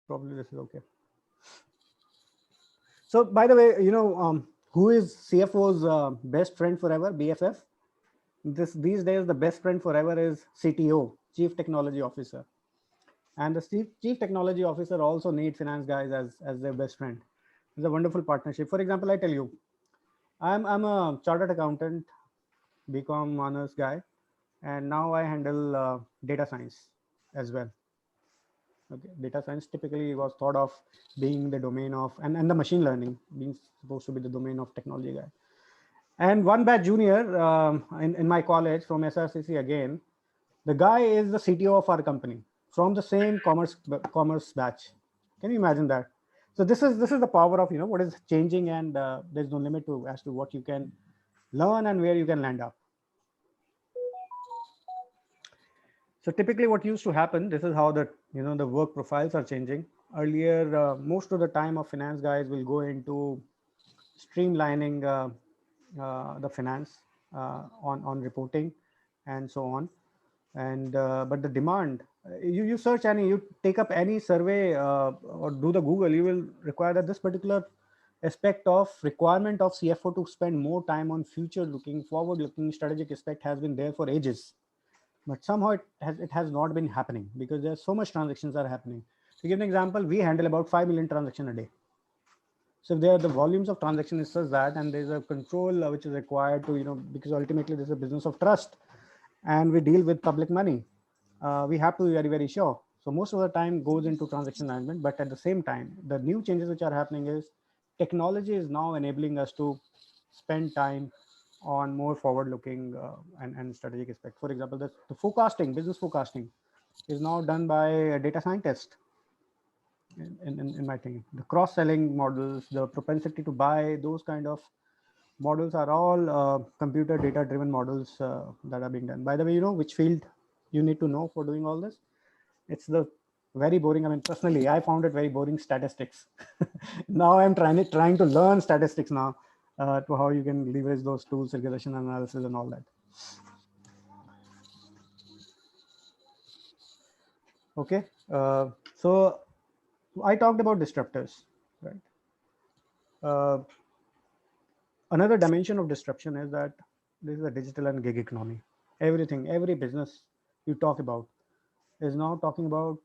Probably this is okay. So by the way, who is CFO's best friend forever, BFF? These days, the best friend forever is CTO, Chief Technology Officer. And the chief technology officer also need finance guys as their best friend. It's a wonderful partnership. For example, I tell you, I'm a chartered accountant, BCom honors guy, and now I handle data science as well. Okay, data science typically was thought of being the domain of, and the machine learning being supposed to be the domain of technology guy. And one batch junior in my college from SRCC again, the guy is the CTO of our company from the same commerce batch. Can you imagine that? So this is the power of what is changing, and there's no limit to as to what you can learn and where you can land up. So typically, what used to happen, this is how the work profiles are changing. Earlier, most of the time of finance guys will go into streamlining the finance on reporting and so on. And but the demand, you search any, you take up any survey or do the Google, you will require that this particular aspect of requirement of CFO to spend more time on future looking, forward looking strategic aspect has been there for ages, but somehow it has not been happening because there's so much transactions are happening. To give an example, we handle about 5 million transactions a day. So if there are the volumes of transaction is such that, and there's a control which is required to, because ultimately this is a business of trust and we deal with public money, we have to be very, very sure. So most of the time goes into transaction management, but at the same time, the new changes which are happening is technology is now enabling us to spend time on more forward-looking and strategic aspect. For example, the forecasting, business forecasting, is now done by a data scientist in my team. The cross-selling models, the propensity to buy, those kind of models are all computer data-driven models that are being done. By the way, which field you need to know for doing all this? It's the very boring. I mean, personally, I found it very boring, statistics. Now I'm trying to learn statistics now to how you can leverage those tools, regression analysis, and all that. Okay, so I talked about disruptors, right? Uh, Another dimension of disruption is that this is a digital and gig economy. Every business you talk about is now talking about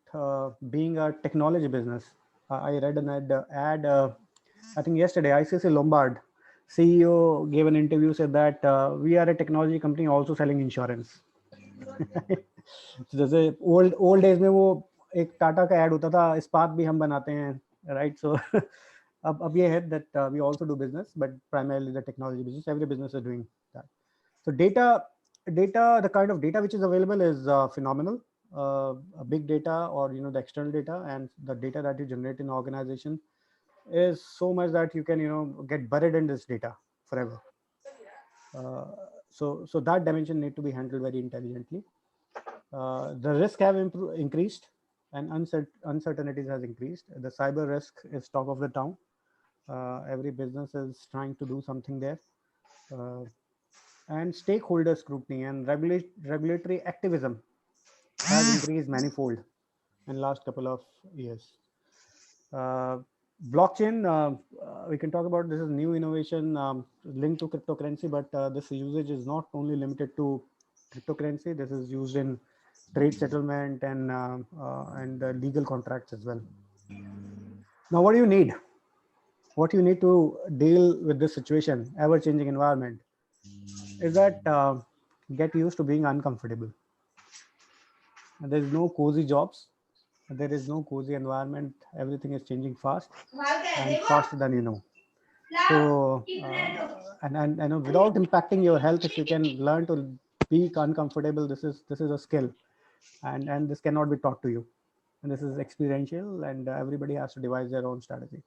being a technology business. I read an ad I think yesterday, ICC Lombard CEO gave an interview, said that we are a technology company also selling insurance. जैसे old days में वो एक टाटा का add होता था, इस्पात भी हम बनाते हैं, राइट? सो अब ये है that we also do business, but primarily the technology business. Every business is doing that. So the kind of data which is available is phenomenal. A big data, or the external data, and the data that you generate in organization is so much that you can get buried in this data forever. So that dimension need to be handled very intelligently. The risk have increased, and uncertainties has increased. The cyber risk is talk of the town. Every business is trying to do something there. And stakeholder scrutiny and regulatory activism has increased manifold in last couple of years. Uh, Blockchain, we can talk about, this is new innovation linked to cryptocurrency, but this usage is not only limited to cryptocurrency. This is used in trade settlement and legal contracts as well. Now, what do you need? What you need to deal with this situation, ever-changing environment, is that get used to being uncomfortable. There is no cozy jobs. There is no cozy environment. Everything is changing fast and faster than you know. So, and I know, without impacting your health, if you can learn to be uncomfortable, this is a skill, and this cannot be taught to you. And this is experiential, and everybody has to devise their own strategy.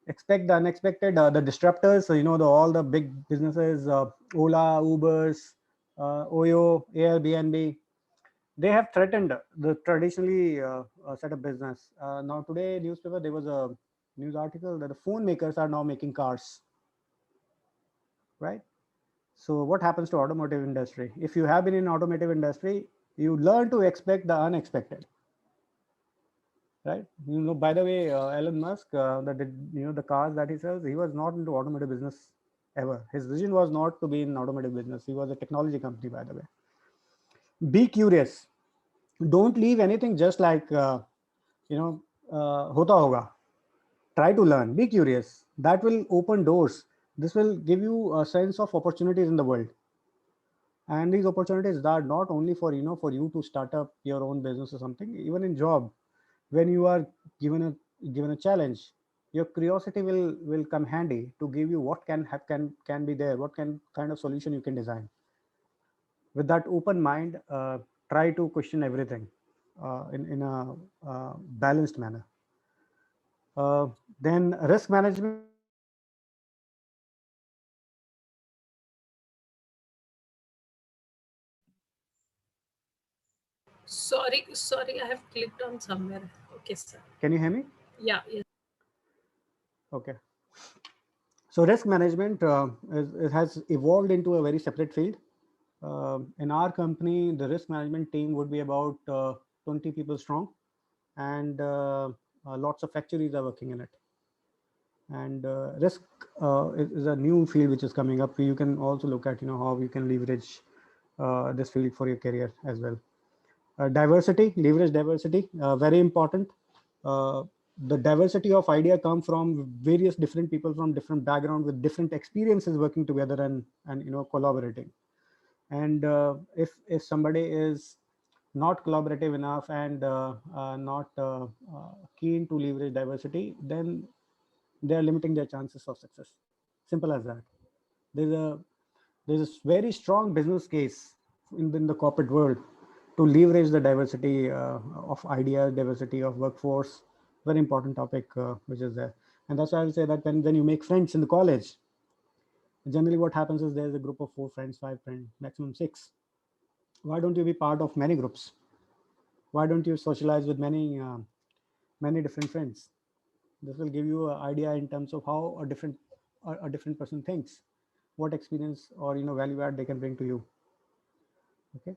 Expect the unexpected, the disruptors. So, all the big businesses, Ola, Ubers, Oyo, Airbnb, they have threatened the traditionally set up business. Now today, newspaper, there was a news article that the phone makers are now making cars, right? So what happens to automotive industry? If you have been in automotive industry, you learn to expect the unexpected. right? By the way, Elon Musk, the cars that he sells, he was not into automotive business ever. His vision was not to be in automotive business. He was a technology company, by the way. Be curious. Don't leave anything just like hota hoga. Try to learn. Be curious. That will open doors. This will give you a sense of opportunities in the world, and these opportunities are not only for for you to start up your own business or something. Even in job, when you are given a challenge, your curiosity will come handy to give you what can be there, what kind of solution you can design. With that open mind, try to question everything in a balanced manner. uh, then risk management is very important. Sorry, I have clicked on somewhere. Okay, sir. Can you hear me? Yeah, yes. Okay. So risk management it has evolved into a very separate field. In our company, the risk management team would be about 20 people strong, and lots of factories are working in it. And risk is a new field which is coming up. You can also look at how you can leverage this field for your career as well. Diversity, leverage diversity, very important. uh, the diversity of idea come from various different people from different background with different experiences working together and collaborating. And if somebody is not collaborative enough and not keen to leverage diversity, then they are limiting their chances of success. Simple as that. There's a there's a very strong business case in the corporate world to leverage the diversity of ideas, diversity of workforce. Very important topic which is there. And that's why I'll say that when you make friends in the college, generally what happens is there's a group of 4 friends, 5 friends, maximum 6. Why don't you be part of many groups? Why don't you socialize with many different friends? This will give you an idea in terms of how a different person thinks, what experience or value add they can bring to you. Okay.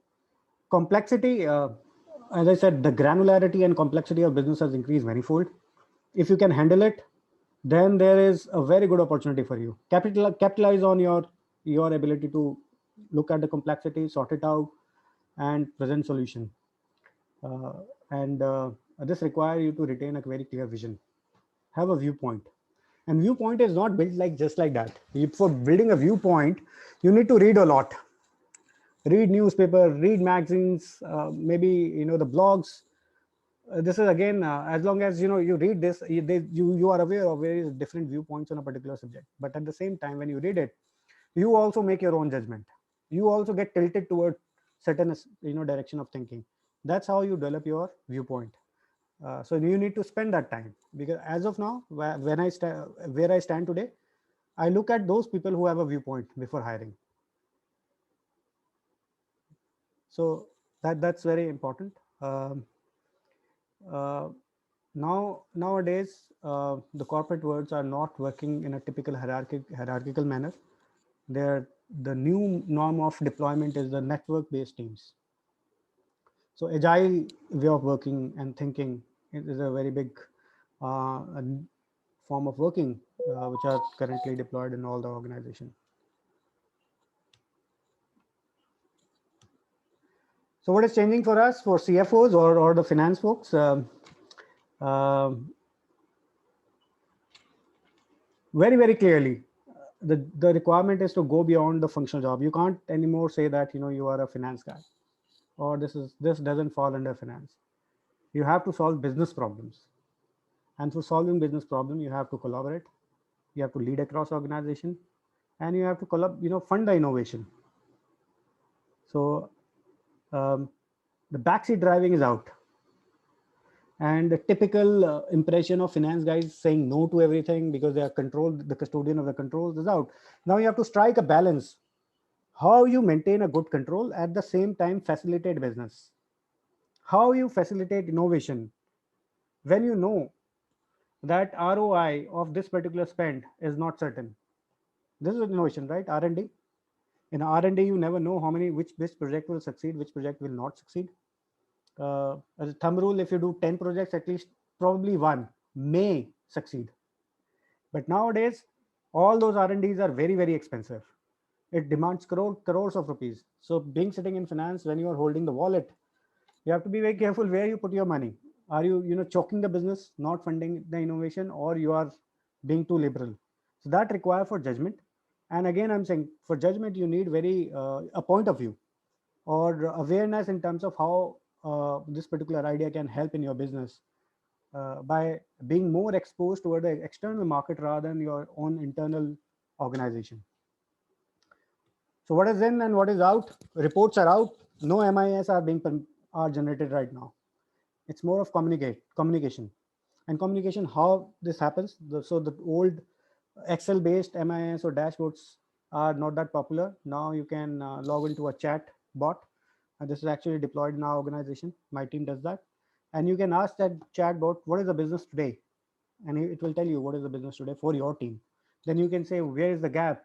Complexity, as I said, the granularity and complexity of business has increased manifold. If you can handle it, then there is a very good opportunity for you. Capitalize on your ability to look at the complexity, sort it out, and present solution. uh, and this require you to retain a very clear vision, have a viewpoint. And viewpoint is not built like just like that. For building a viewpoint, you need to read a lot, read newspaper, read magazines, maybe the blogs. This is again, as long as you read this, you are aware of various different viewpoints on a particular subject. But at the same time, when you read it, you also make your own judgment. You also get tilted toward certain direction of thinking. That's how you develop your viewpoint. So you need to spend that time, because as of now, where I stand today, I look at those people who have a viewpoint before hiring. So that's very important. Uh, Nowadays, the corporate worlds are not working in a typical hierarchical manner. The new norm of deployment is the network based teams. So agile way of working and thinking is a very big form of working, which are currently deployed in all the organization. So what is changing for us, for CFOs or the finance folks? Um, very clearly, the requirement is to go beyond the functional job. You can't anymore say that you are a finance guy, or this doesn't fall under finance. You have to solve business problems, and for solving business problem, you have to collaborate, you have to lead across organization, and you have to fund the innovation. So um, the backseat driving is out, and the typical impression of finance guys saying no to everything because they are controlled, the custodian of the controls, is out. Now you have to strike a balance. How you maintain a good control, at the same time facilitate business? How you facilitate innovation when you know that ROI of this particular spend is not certain? This is innovation, right? R&D. In R&D, you never know how many which project will succeed, which project will not succeed. As a thumb rule, if you do 10 projects, at least probably one may succeed. But nowadays, all those R&Ds are very, very expensive. It demands crores of rupees. So being sitting in finance, when you are holding the wallet, you have to be very careful where you put your money. Are you, choking the business, not funding the innovation, or you are being too liberal? So that require for judgment. And again, I'm saying for judgment, you need very a point of view or awareness in terms of how this particular idea can help in your business by being more exposed toward the external market rather than your own internal organization. So what is in and what is out? Reports are out. No MIS are generated right now. It's more of communication and communication. How this happens? So the old Excel based MIS or dashboards are not that popular. Now you can log into a chat bot. And this is actually deployed in our organization. My team does that. And you can ask that chat bot, what is the business today? And it will tell you what is the business today for your team. Then you can say, where is the gap?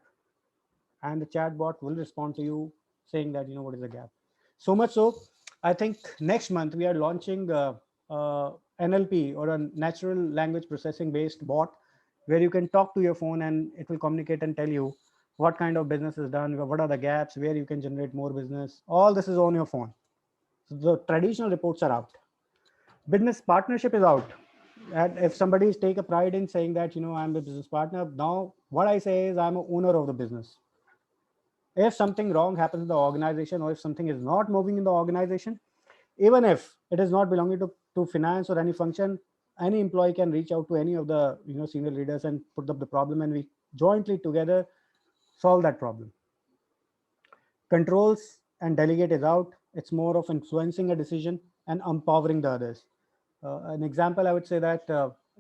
And the chat bot will respond to you saying that, what is the gap. So much so, I think next month we are launching NLP, or a natural language processing based bot, where you can talk to your phone and it will communicate and tell you what kind of business is done, what are the gaps, where you can generate more business. All this is on your phone. So the traditional reports are out. Business partnership is out. And if somebody is take a pride in saying that, I'm the business partner, now what I say is I'm an owner of the business. If something wrong happens in the organization, or if something is not moving in the organization, even if it is not belonging to finance or any function, any employee can reach out to any of the senior leaders and put up the problem, and we jointly together solve that problem. Controls and delegate is out. It's more of influencing a decision and empowering the others. An example, I would say that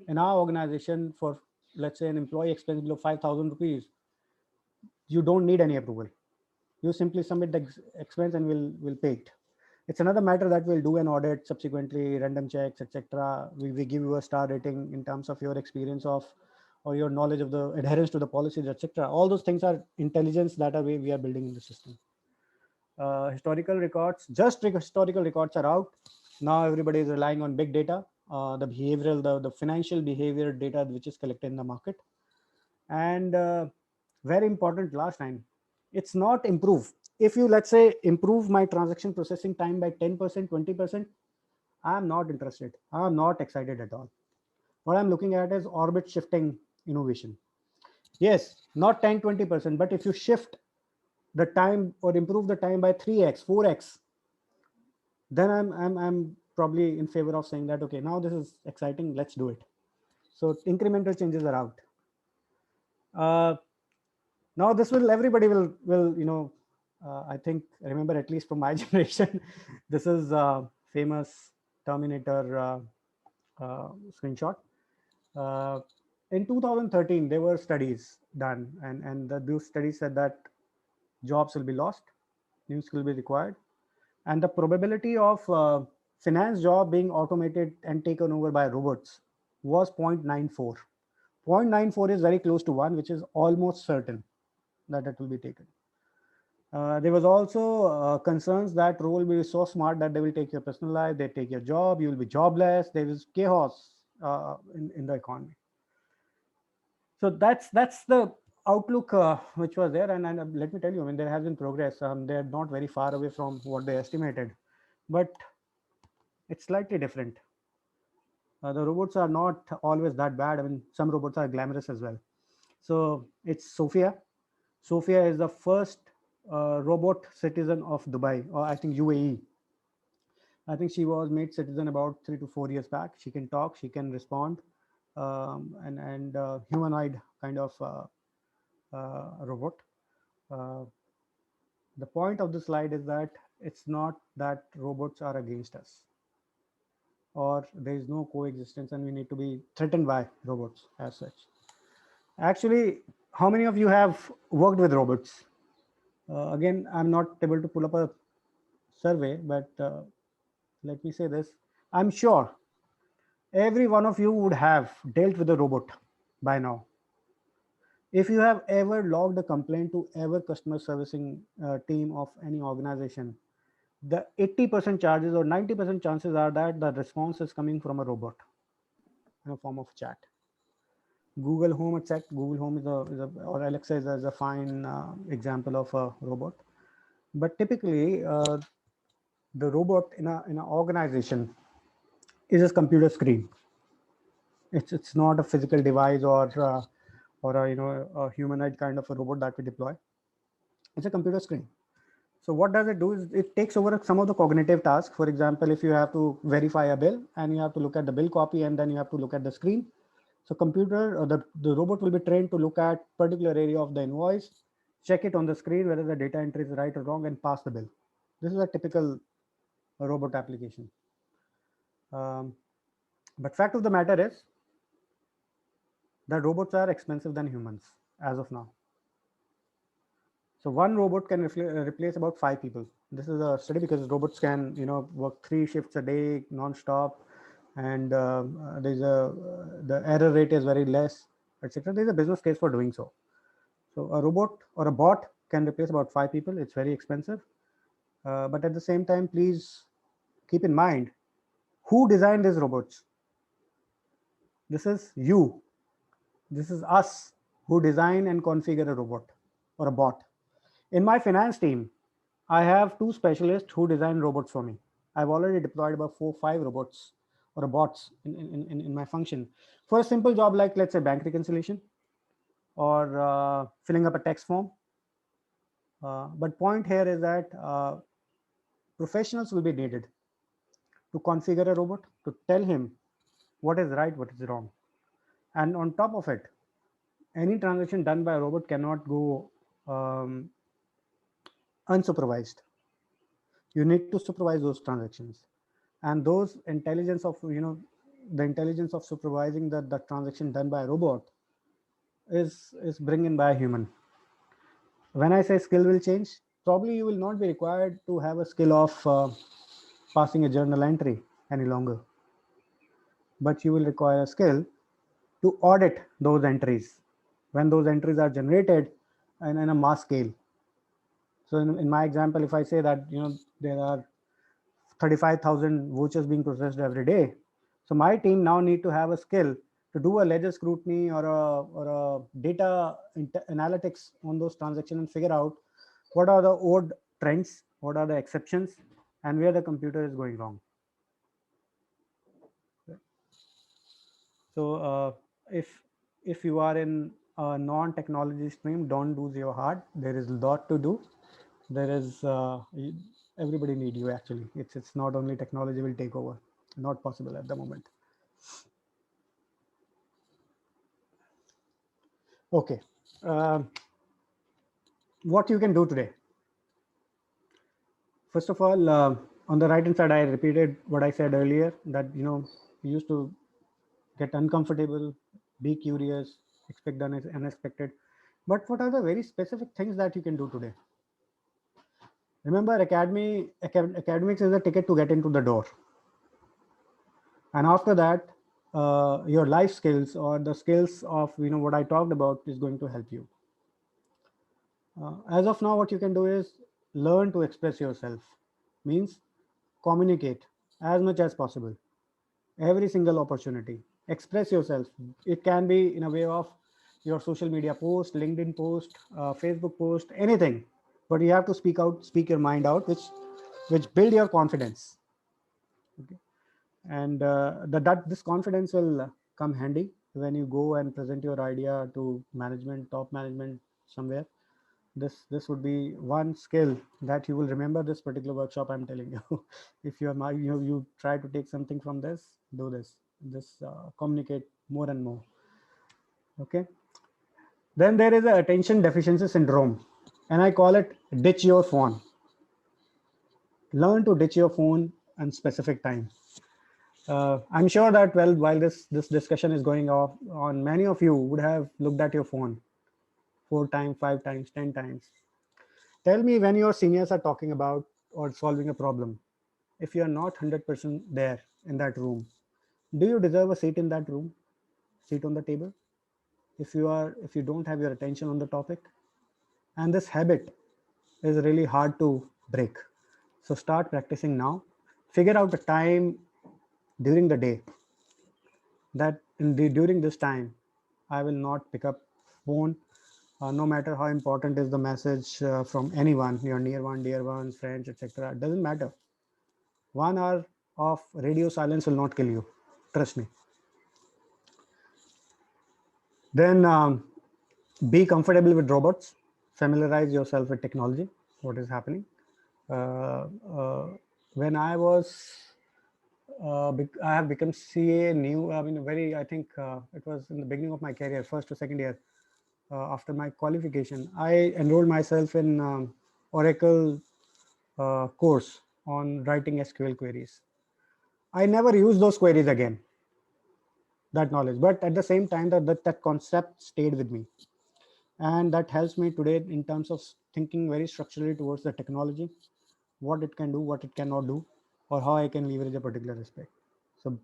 in our organization, for let's say an employee expense below 5,000 rupees, you don't need any approval. You simply submit the expense and we'll pay it. It's another matter that we'll do an audit subsequently, random checks, etc. We give you a star rating in terms of your experience of or your knowledge of the adherence to the policies, etc. All those things are intelligence that we are building in the system. Historical records, historical records are out. Now everybody is relying on big data, the behavioral, the financial behavior data which is collected in the market. And very important last line, it's not improve. If you, let's say, improve my transaction processing time by 10%, 20%, I'm not interested. I'm not excited at all. What I'm looking at is orbit shifting innovation. Yes, not 10, 20%, but if you shift the time or improve the time by 3x, 4x, then I'm probably in favor of saying that, okay, now this is exciting, let's do it. So incremental changes are out. Now this will, everybody will I think, remember, at least from my generation, this is famous Terminator screenshot. In 2013, there were studies done, and those studies said that jobs will be lost, new skill will be required, and the probability of finance job being automated and taken over by robots was 0.94. 0.94 is very close to 1, which is almost certain that it will be taken. There was also concerns that role will be so smart that they will take your personal life, they take your job, you will be jobless. There is chaos in the economy. So that's the outlook which was there, and let me tell you, I mean, there has been progress. They're not very far away from what they estimated, but it's slightly different. The robots are not always that bad. I mean, some robots are glamorous as well. So it's Sophia. Sophia is the first robot citizen of Dubai, or I think UAE. I think she was made citizen about 3 to 4 years back. She can talk, she can respond, and humanoid kind of robot. The point of the slide is that it's not that robots are against us, or there is no coexistence and we need to be threatened by robots as such. Actually, how many of you have worked with robots? Again, I'm not able to pull up a survey, but let me say this. I'm sure every one of you would have dealt with a robot by now. If you have ever logged a complaint to ever customer servicing team of any organization, the 80% charges or 90% chances are that the response is coming from a robot. in a form of chat. Google Home except Google Home or Alexa is a fine example of a robot. But typically, the robot in an organization is a computer screen. It's not a physical device or a a humanoid kind of a robot that we deploy. It's a computer screen. So what does it do is it takes over some of the cognitive tasks. For example, if you have to verify a bill and you have to look at the bill copy and then you have to look at the screen. So computer or the robot will be trained to look at particular area of the invoice, check it on the screen whether the data entry is right or wrong, and pass the bill. This is a typical robot application. But fact of the matter is that robots are expensive than humans as of now. So one robot can replace about 5 people. This is a study because robots can, work 3 shifts a day non-stop, and the error rate is very less, etc. There's a business case for doing so. So a robot or a bot can replace about 5 people. It's very expensive, but at the same time, please keep in mind who designed these robots. This is you. This is us who design and configure a robot or a bot. In my finance team, I have 2 specialists who design robots for me. I've already deployed about 4-5 robots or bots in my function for a simple job like, let's say, bank reconciliation or filling up a text form. But point here is that professionals will be needed to configure a robot, to tell him what is right, what is wrong. And on top of it, any transaction done by a robot cannot go unsupervised. You need to supervise those transactions, and those intelligence of the intelligence of supervising the transaction done by a robot is bring in by a human. When I say skill will change, probably you will not be required to have a skill of passing a journal entry any longer, but you will require a skill to audit those entries when those entries are generated and in a mass scale. So in my example, if I say that there are 35,000 vouchers being processed every day, so my team now need to have a skill to do a ledger scrutiny or a data analytics on those transactions and figure out what are the odd trends, what are the exceptions, and where the computer is going wrong. So if you are in a non-technology stream, don't lose your heart. There is a lot to do. There is everybody need you actually. It's not only technology will take over. Not possible at the moment. Okay. What you can do today? First of all, on the right hand side, I repeated what I said earlier, that you used to get uncomfortable, be curious, expect the unexpected. But what are the very specific things that you can do today? Remember, academics is a ticket to get into the door. And after that, your life skills or the skills of what I talked about is going to help you. As of now, what you can do is learn to express yourself. Means communicate as much as possible. Every single opportunity, express yourself. It can be in a way of your social media post, LinkedIn post, Facebook post, anything. But you have to speak out, speak your mind out, which build your confidence. Okay. And that this confidence will come handy when you go and present your idea to management, top management somewhere. This would be one skill that you will remember this particular workshop I'm telling you. If you are you try to take something from this, do this communicate more and more. Okay. Then there is a attention deficiency syndrome, and I call it ditch your phone. Learn to ditch your phone on specific time. I'm sure that while this discussion is going on, many of you would have looked at your phone 4 times, 5 times, 10 times. Tell me when your seniors are talking about or solving a problem, if you are not 100% there in that room, do you deserve a seat in that room, seat on the table? If you don't have your attention on the topic, and this habit is really hard to break. So start practicing now. Figure out the time during the day that during this time, I will not pick up phone, no matter how important is the message from anyone, your near one, dear ones, friends, etc. It doesn't matter. 1 hour of radio silence will not kill you. Trust me. Then be comfortable with robots. Familiarize yourself with technology. What is happening? Uh, uh, when I was, I have become CA new. I mean, very. I think it was in the beginning of my career, first or second year after my qualification. I enrolled myself in Oracle course on writing SQL queries. I never used those queries again, that knowledge, but at the same time, that concept stayed with me. And that helps me today in terms of thinking very structurally towards the technology, what it can do, what it cannot do, or how I can leverage a particular aspect. So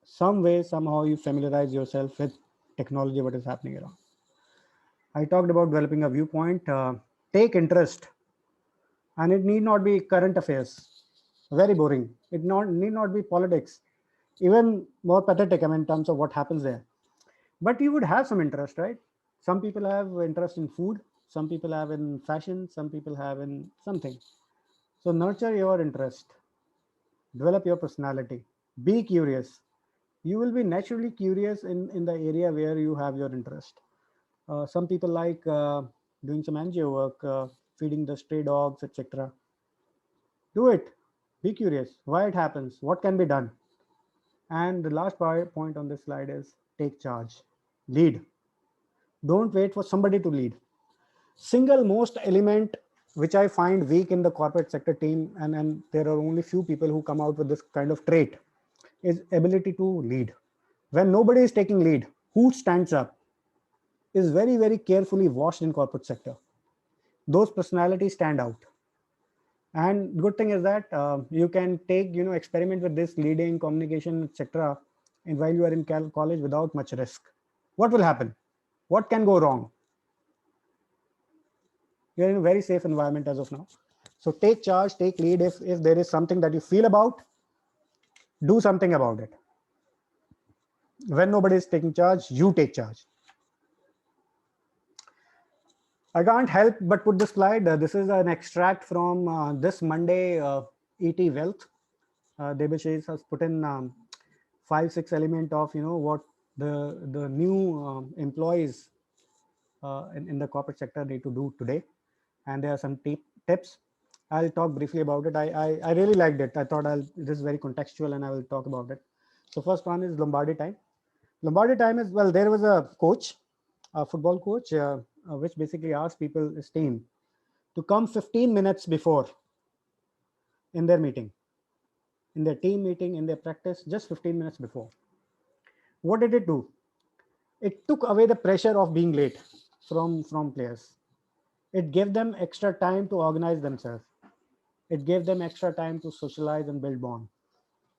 some way, somehow you familiarize yourself with technology, what is happening around. I talked about developing a viewpoint. Take interest, and it need not be current affairs. Very boring. It need not be politics. Even more pathetic, I mean, in terms of what happens there. But you would have some interest, right? Some people have interest in food, some people have in fashion, some people have in something. So nurture your interest, develop your personality, be curious. You will be naturally curious in the area where you have your interest. Some people like doing some NGO work, feeding the stray dogs, etc. Do it. Be curious. Why it happens? What can be done? And the last point on this slide is take charge. Lead. Don't wait for somebody to lead. Single most element which I find weak in the corporate sector team, and there are only few people who come out with this kind of trait, is ability to lead. When nobody is taking lead, who stands up is very, very carefully watched in corporate sector. Those personalities stand out. And good thing is that you can take, experiment with this leading, communication, etc. And while you are in college without much risk. What will happen? What can go wrong? You're in a very safe environment as of now. So take charge, take lead. If there is something that you feel about, do something about it. When nobody is taking charge, you take charge. I can't help but put this slide. This is an extract from this Monday ET Wealth. Debashish has put in 5-6 element of what the new employees in the corporate sector need to do today, and there are some tips. I'll talk briefly about it. I really liked it. I thought this is very contextual, and I will talk about it. So first one is Lombardi time. Lombardi time is, well, there was a coach, a football coach, which basically asked people, his team, to come 15 minutes before in their meeting, in their team meeting, in their practice, just 15 minutes before. What did it do? It took away the pressure of being late from players. It gave them extra time to organize themselves. It gave them extra time to socialize and build bond.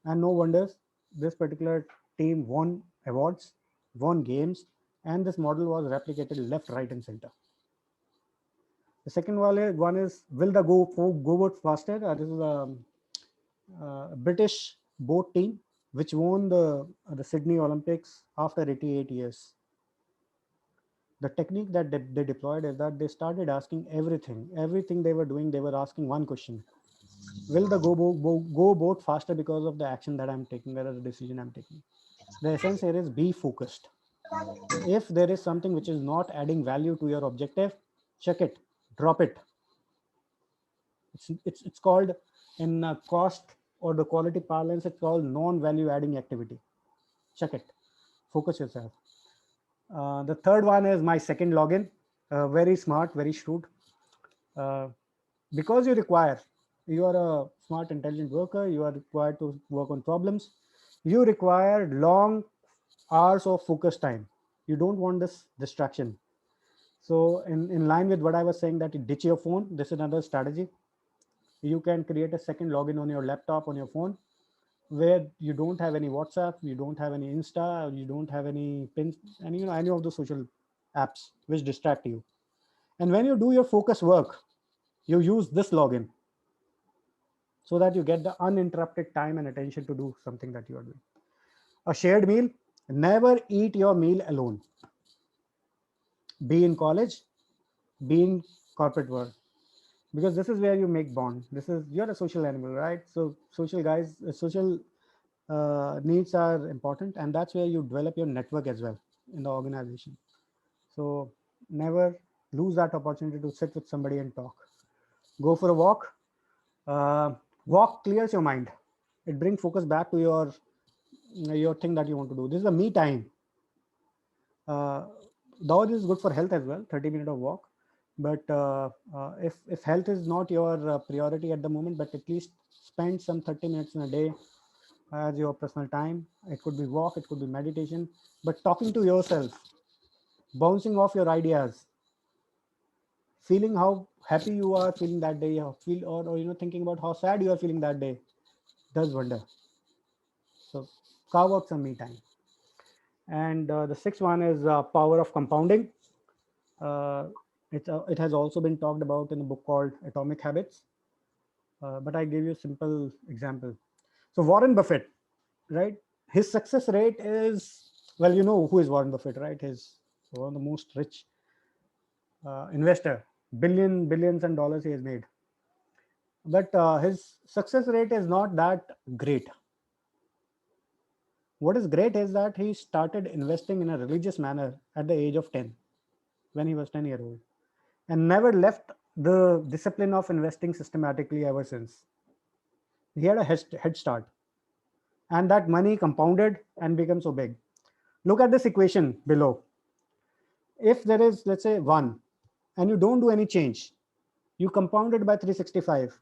And no wonders, this particular team won awards, won games, and this model was replicated left, right, and center. The second one is will the go boat faster? This is a British boat team which won the Sydney Olympics after 88 years. The technique that they deployed is that they started asking everything they were doing. They were asking one question: will the go boat faster because of the action that I'm taking, or the decision I'm taking? The essence here is be focused. If there is something which is not adding value to your objective, check it, drop it. It's called in cost or the quality parlance, it's called non-value adding activity. Check it, focus yourself. The third one is my second login. Very smart, very shrewd. Because you are a smart, intelligent worker, you are required to work on problems. You require long hours of focus time. You don't want this distraction. So in line with what I was saying, that you ditch your phone, this is another strategy. You can create a second login on your laptop, on your phone, where you don't have any WhatsApp, you don't have any Insta, you don't have any pins, and any of the social apps which distract you. And when you do your focus work, you use this login so that you get the uninterrupted time and attention to do something that you are doing. A shared meal. Never eat your meal alone. Be in college, be in corporate world, because this is where you make bond. This is, you're a social animal, right? So social guys, social needs are important, and that's where you develop your network as well in the organization. So never lose that opportunity to sit with somebody and talk. Go for a walk. uh, Walk clears your mind. It brings focus back to your thing that you want to do. This is a me time. uh, though this is good for health as well, 30 minutes of walk. But if health is not your priority at the moment, but at least spend some 30 minutes in a day as your personal time. It could be walk, it could be meditation, but talking to yourself, bouncing off your ideas, feeling how happy you are feeling that day, or thinking about how sad you are feeling that day, does wonder. So carve out some me time. And the sixth one is power of compounding. uh, it has also been talked about in a book called Atomic Habits, but I give you a simple example. So Warren Buffett, right? His success rate is, well, you know who is Warren Buffett, right? He's one of the most rich investor, billions and dollars he has made. But his success rate is not that great. What is great is that he started investing in a religious manner at the age of 10, when he was 10-year old, and never left the discipline of investing systematically ever since. He had a head start, and that money compounded and became so big. Look at this equation below. If there is, let's say, 1, and you don't do any change, you compound it by 365.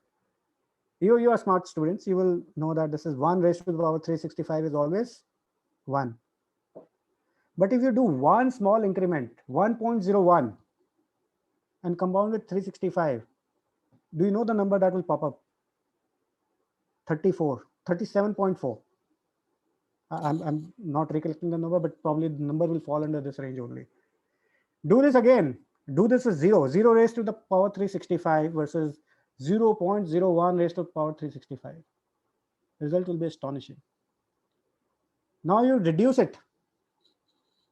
You are smart students, you will know that this is 1 raised to the power 365 is always 1. But if you do one small increment, 1.01, and compound with 365, do you know the number that will pop up? 34, 37.4. I'm not recollecting the number, but probably the number will fall under this range only. Do this again. Do this as 0 raised to the power 365 versus 0.01 raised to the power 365. Result will be astonishing. Now you reduce it.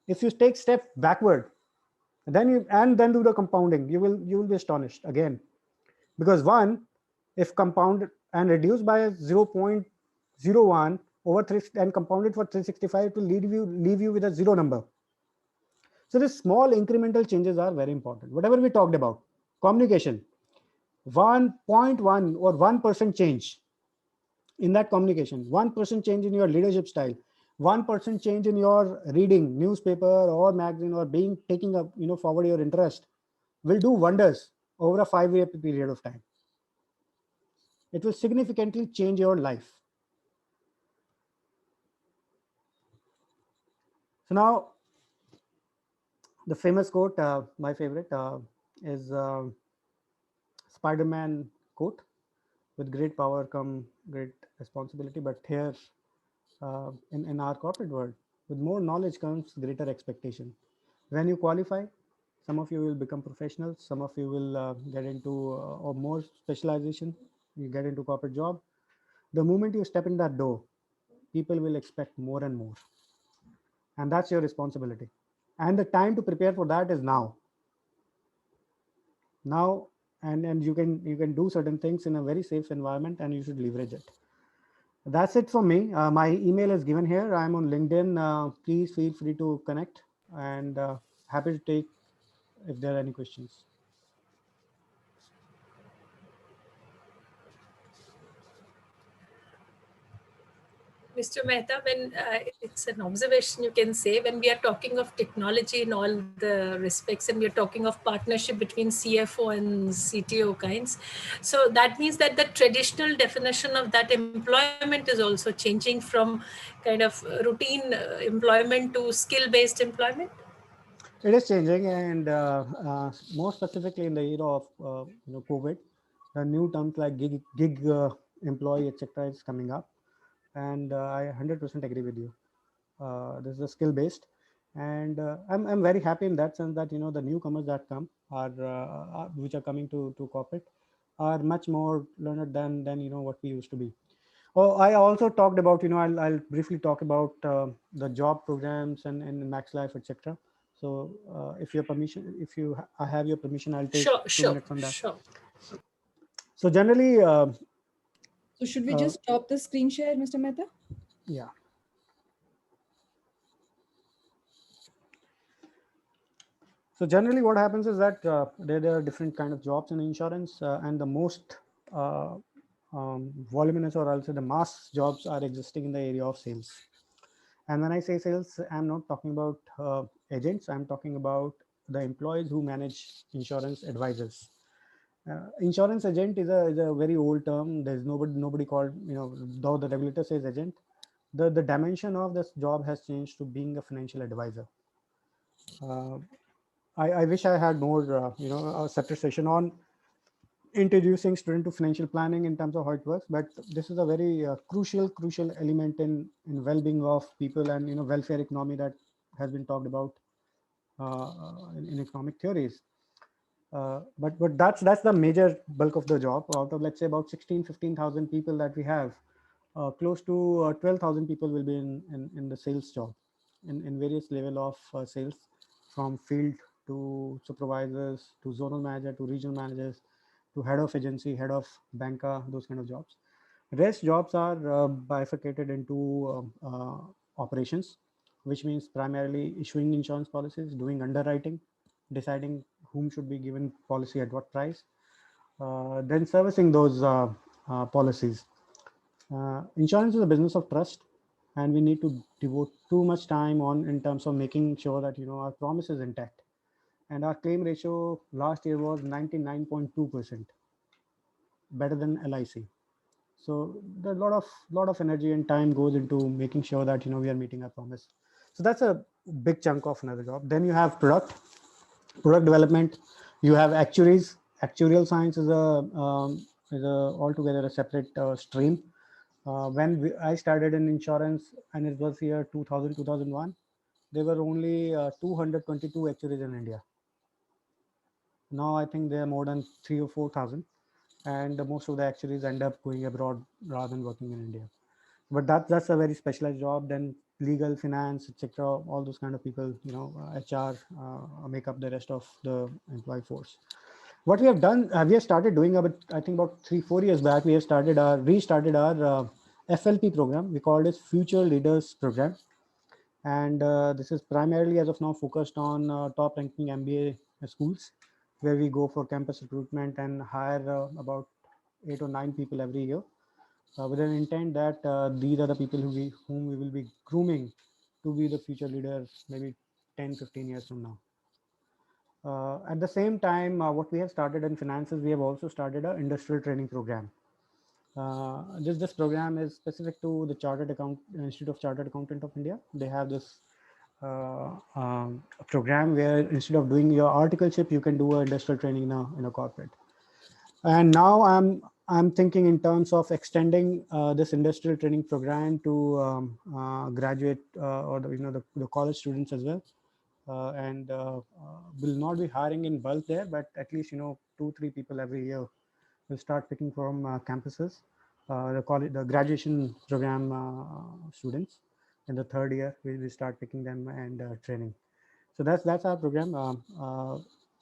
If you take step backward, then do the compounding, you will be astonished again. Because 1, if compounded and reduced by 0.01 over 3 and compounded for 365, to leave you with a 0 number. So these small incremental changes are very important. Whatever we talked about, communication, 1.1 or 1% change in that communication, 1% change in your leadership style, 1% change in your reading newspaper or magazine, or taking up forward your interest, will do wonders over a 5-year period of time. It will significantly change your life. So now, the famous quote, my favorite, is Spider-Man quote: "With great power come great responsibility." But here, in our corporate world, with more knowledge comes greater expectation. When you qualify, some of you will become professionals, some of you will get into or more specialization, you get into corporate job. The moment you step in that door, people will expect more and more, and that's your responsibility. And the time to prepare for that is now. And you can do certain things in a very safe environment, and you should leverage it. That's it for me. My email is given here. I'm on LinkedIn. Please feel free to connect, and happy to take if there are any questions. Mr. Mehta, when it's an observation you can say, when we are talking of technology in all the respects, and we are talking of partnership between CFO and CTO kinds, so that means that the traditional definition of that employment is also changing from kind of routine employment to skill-based employment. It is changing, and more specifically in the era of COVID, the new terms like gig employee, etc., is coming up, and I 100% agree with you. This is a skill based, and I'm very happy in that sense that the newcomers that come which are coming to corporate are much more learned than what we used to be. Oh, I also talked about, I'll briefly talk about the job programs and Max Life, etc. So if your permission, I have your permission, I'll take Sure, 2 minutes on that. sure. So generally, So should we just stop the screen share, Mr. Mehta? yeah. So generally what happens is that there are different kind of jobs in insurance, and the most voluminous, or I'll say the mass jobs, are existing in the area of sales. And when I say sales, I'm not talking about agents. I'm talking about the employees who manage insurance advisors. Insurance agent is a very old term. There's nobody called, though the regulator says agent, the dimension of this job has changed to being a financial advisor. I wish I had more, a separate session on introducing student to financial planning in terms of how it works. But this is a very crucial element in well-being of people, and welfare economy that has been talked about in economic theories. But that's the major bulk of the job. Out of, let's say, about 15,000 people that we have, close to 12,000 people will be in the sales job, in various level of sales, from field to supervisors to zonal manager to regional managers to head of agency, head of banker, those kind of jobs. Rest jobs are bifurcated into operations, which means primarily issuing insurance policies, doing underwriting, deciding whom should be given policy at what price, then servicing those policies. Insurance is a business of trust, and we need to devote too much time on in terms of making sure that our promise is intact. And our claim ratio last year was 99.2%, better than LIC. So there's a lot of energy and time goes into making sure that we are meeting our promise. So that's a big chunk of another job. Then you have product development. You have actuaries. Actuarial science is a altogether a separate stream. When I started in insurance, and it was year 2000 2001, there were only 222 actuaries in India. Now I think there are more than 3 or 4,000, and most of the actuaries end up going abroad rather than working in India. But that's a very specialized job. Then legal, finance, etc., all those kind of people, HR, make up the rest of the employee force. What we have done, we have started doing I think about 3-4 years back, we have restarted our FLP program. We called it Future Leaders Program. And this is primarily, as of now, focused on top ranking MBA schools, where we go for campus recruitment and hire about 8 or 9 people every year, with an intent that these are the people whom we will be grooming to be the future leaders, maybe 10-15 years from now. At the same time, what we have started in finances, we have also started an industrial training program. This program is specific to the Institute of Chartered Accountant of India. They have this program where instead of doing your articleship, you can do an industrial training in a corporate. And now I'm thinking in terms of extending this industrial training program to graduate or the college students as well. And will not be hiring in bulk there, but at least 2-3 people every year will start picking from campuses. The graduation program students in the third year, we start picking them and training. So that's our program.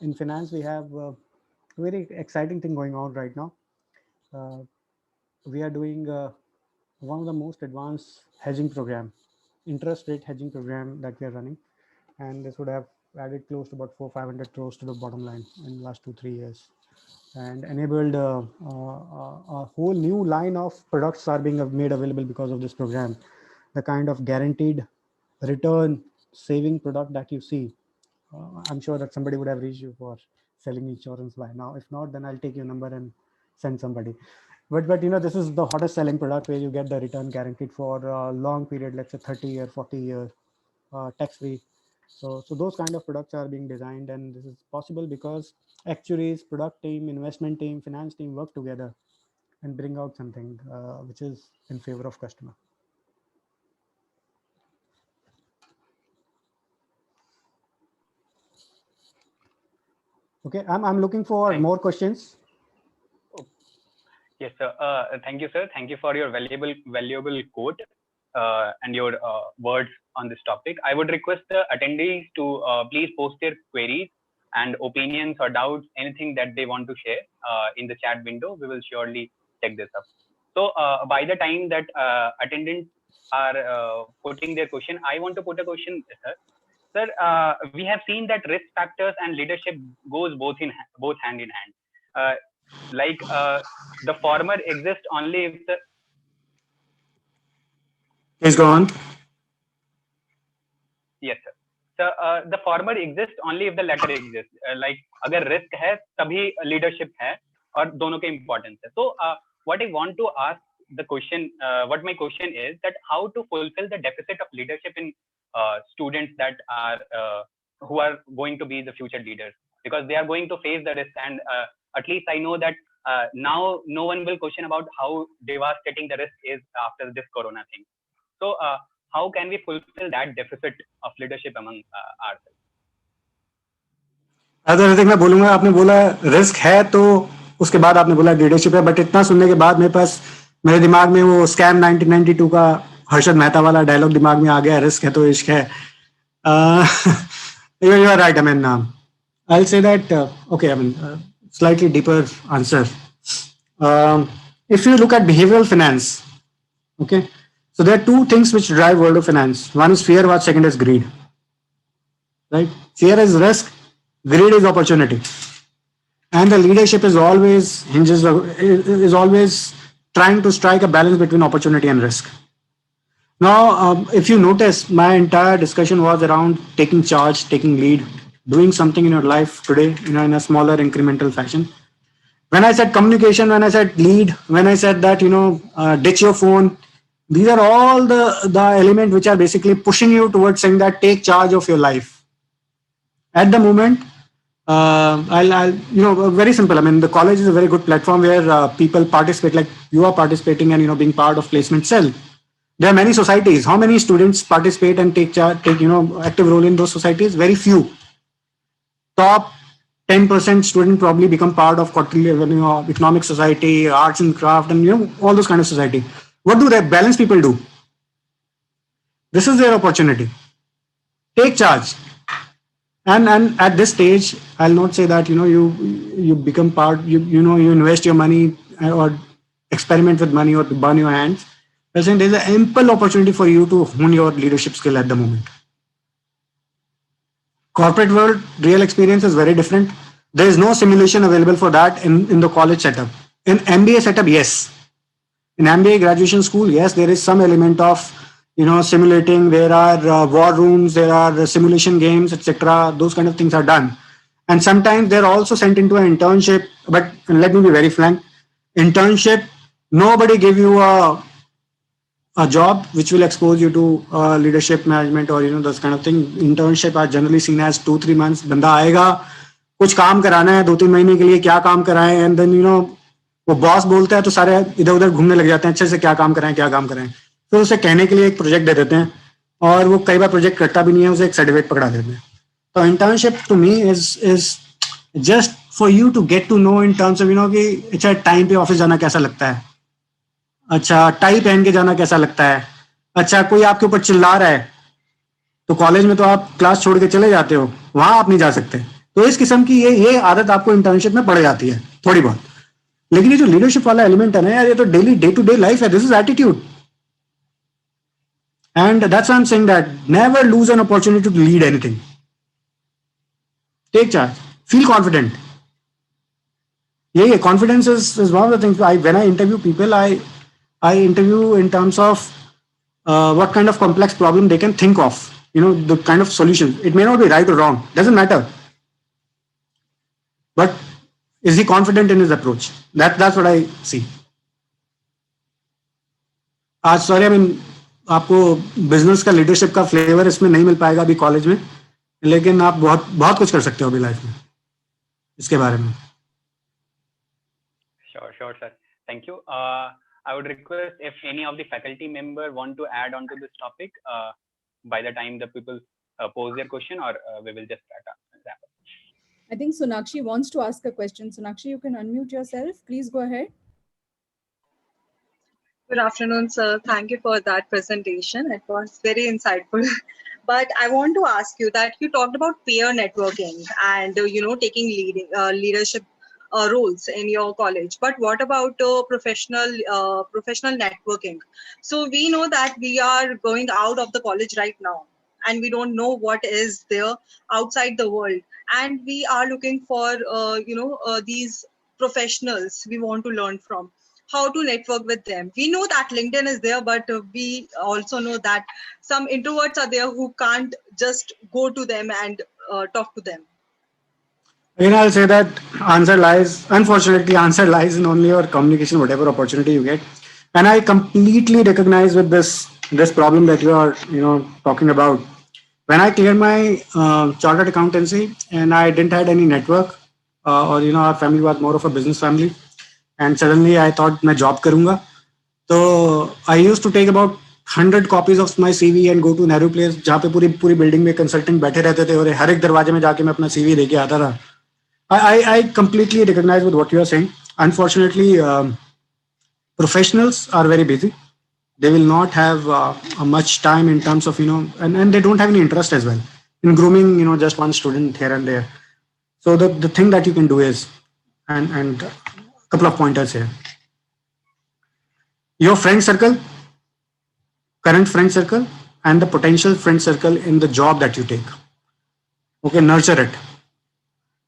In finance, we have a very exciting thing going on right now. We are doing one of the most advanced hedging program, interest rate hedging program that we are running, and this would have added close to about 400-500 crores to the bottom line in the last 2-3 years, and enabled a whole new line of products are being made available because of this program. The kind of guaranteed return saving product that you see, I'm sure that somebody would have reached you for selling insurance by now. If not, then I'll take your number and send somebody. But this is the hottest selling product, where you get the return guaranteed for a long period, let's say 30-year, 40-year, tax free. So those kind of products are being designed, and this is possible because actuaries, product team, investment team, finance team work together and bring out something which is in favor of customer. Okay, I'm looking for more questions. Yes, sir. Thank you, sir. Thank you for your valuable quote and your words on this topic. I would request the attendees to please post their queries and opinions or doubts, anything that they want to share in the chat window. We will surely take this up. So by the time that attendants are putting their question, I want to put a question, sir. Sir, we have seen that risk factors and leadership goes both hand in hand. The former exists only if the Please go on. yes sir. So the former exists only if the latter exists. Like अगर risk है तभी leadership है और दोनों के importance है. So what I want to ask the question, what my question is that how to fulfill the deficit of leadership in students that are who are going to be the future leaders, because they are going to face the risk, and at least I know that now no one will question about how devastating the risk is after this corona thing. So how can we fulfill that deficit of leadership among ourselves? Other मैं बोलूंगा, आपने बोला risk है तो उसके बाद आपने बोला लीडरशिप है, बट इतना सुनने के बाद मेरे दिमाग में वो स्कैम 1992 का हर्षद मेहता वाला डायलॉग दिमाग में आ गया, रिस्क है तो इश्क है. You are right. I mean, I'll say that. Okay, I mean, slightly deeper answer. If you look at behavioral finance, okay, so there are two things which drive world of finance. One is fear, what second is greed. Right? Fear is risk, greed is opportunity, and the leadership is always always trying to strike a balance between opportunity and risk. Now, if you notice, my entire discussion was around taking charge, taking lead, doing something in your life today, in a smaller incremental fashion. When I said communication, when I said lead, when I said that, ditch your phone, these are all the elements which are basically pushing you towards saying that take charge of your life. At the moment, very simple. I mean, the college is a very good platform where people participate, like you are participating and, being part of placement cell. There are many societies. How many students participate and take active role in those societies? Very few. Top 10% student probably become part of economic society, arts and craft, and all those kind of society. What do balanced people do? This is their opportunity. Take charge. And at this stage, I'll not say that you become part. You invest your money or experiment with money or burn your hands. I'm saying there's an ample opportunity for you to hone your leadership skill at the moment. Corporate world, real experience is very different. There is no simulation available for that in the college setup. In MBA setup, yes. In MBA graduation school, yes, there is some element of simulating. There are war rooms, there are simulation games, etc. Those kind of things are done. And sometimes they're also sent into an internship. But let me be very frank, internship, nobody give you a job which will expose you to leadership management or those kind of thing. Internship are generally seen as 2-3 months. बंदा आएगा, कुछ काम कराना है 2-3 महीने के लिए, क्या काम कराएं, and then वो बॉस बोलता है तो सारे इधर उधर घूमने लग जाते हैं, अच्छे से क्या काम कराएं. फिर उसे कहने के लिए एक प्रोजेक्ट दे देते हैं और वो कई बार प्रोजेक्ट करता भी नहीं है, उसे एक सर्टिफिकेट पकड़ा देते हैं. तो internship to me is just for you to get to know in terms of कि अच्छा टाइम पे ऑफिस जाना कैसा लगता है, अच्छा टाई पहन के जाना कैसा लगता है, अच्छा कोई आपके ऊपर चिल्ला रहा है तो कॉलेज में तो आप क्लास छोड़ के चले जाते हो, वहां आप नहीं जा सकते. तो इस किस्म की ये आदत आपको इंटर्नशिप में पड़ जाती है थोड़ी बहुत. लेकिन ये जो लीडरशिप वाला एलिमेंट है ना यार, ये तो daily day to day life है. This is attitude. And that's why I'm saying that never lose an opportunity to lead anything. Take charge. Feel confident. Yeah, confidence is one of the things. When I interview people, I interview in terms of what kind of complex problem they can think of. The kind of solution. It may not be right or wrong. Doesn't matter. But is he confident in his approach? That's what I see. Sorry, I mean, आपको business का leadership का flavour इसमें नहीं मिल पाएगा अभी college में, लेकिन आप बहुत कुछ कर सकते हो अभी लाइफ में इसके बारे में. Sure, sir. Thank you. I would request if any of the faculty member want to add on to this topic by the time the people pose their question, or we will just wrap up. I think Sonakshi wants to ask a question. Sonakshi, you can unmute yourself. Please go ahead. Good afternoon, sir. Thank you for that presentation. It was very insightful. But I want to ask you that you talked about peer networking and taking leadership roles in your college. But what about professional networking? So we know that we are going out of the college right now, and we don't know what is there outside the world, and we are looking for these professionals we want to learn from, how to network with them. We know that LinkedIn is there, but we also know that some introverts are there who can't just go to them and talk to them. Again, I'll say that answer lies in only your communication, whatever opportunity you get. And I completely recognize with this problem that you are, talking about. When I cleared my chartered accountancy and I didn't had any network, or our family was more of a business family, and suddenly I thought मैं job करूँगा. So I used to take about 100 copies of my CV and go to Nehru Place, जहाँ पे पूरी पूरी building में consultant बैठे रहते थे और हर एक दरवाजे में जाके मैं अपना CV लेके आता था. I completely recognize with what you are saying. Unfortunately, professionals are very busy. They will not have much time in terms of, and they don't have any interest as well in grooming, just one student here and there. So the thing that you can do is, and a couple of pointers here. Your friend circle, current friend circle, and the potential friend circle in the job that you take. Okay, nurture it.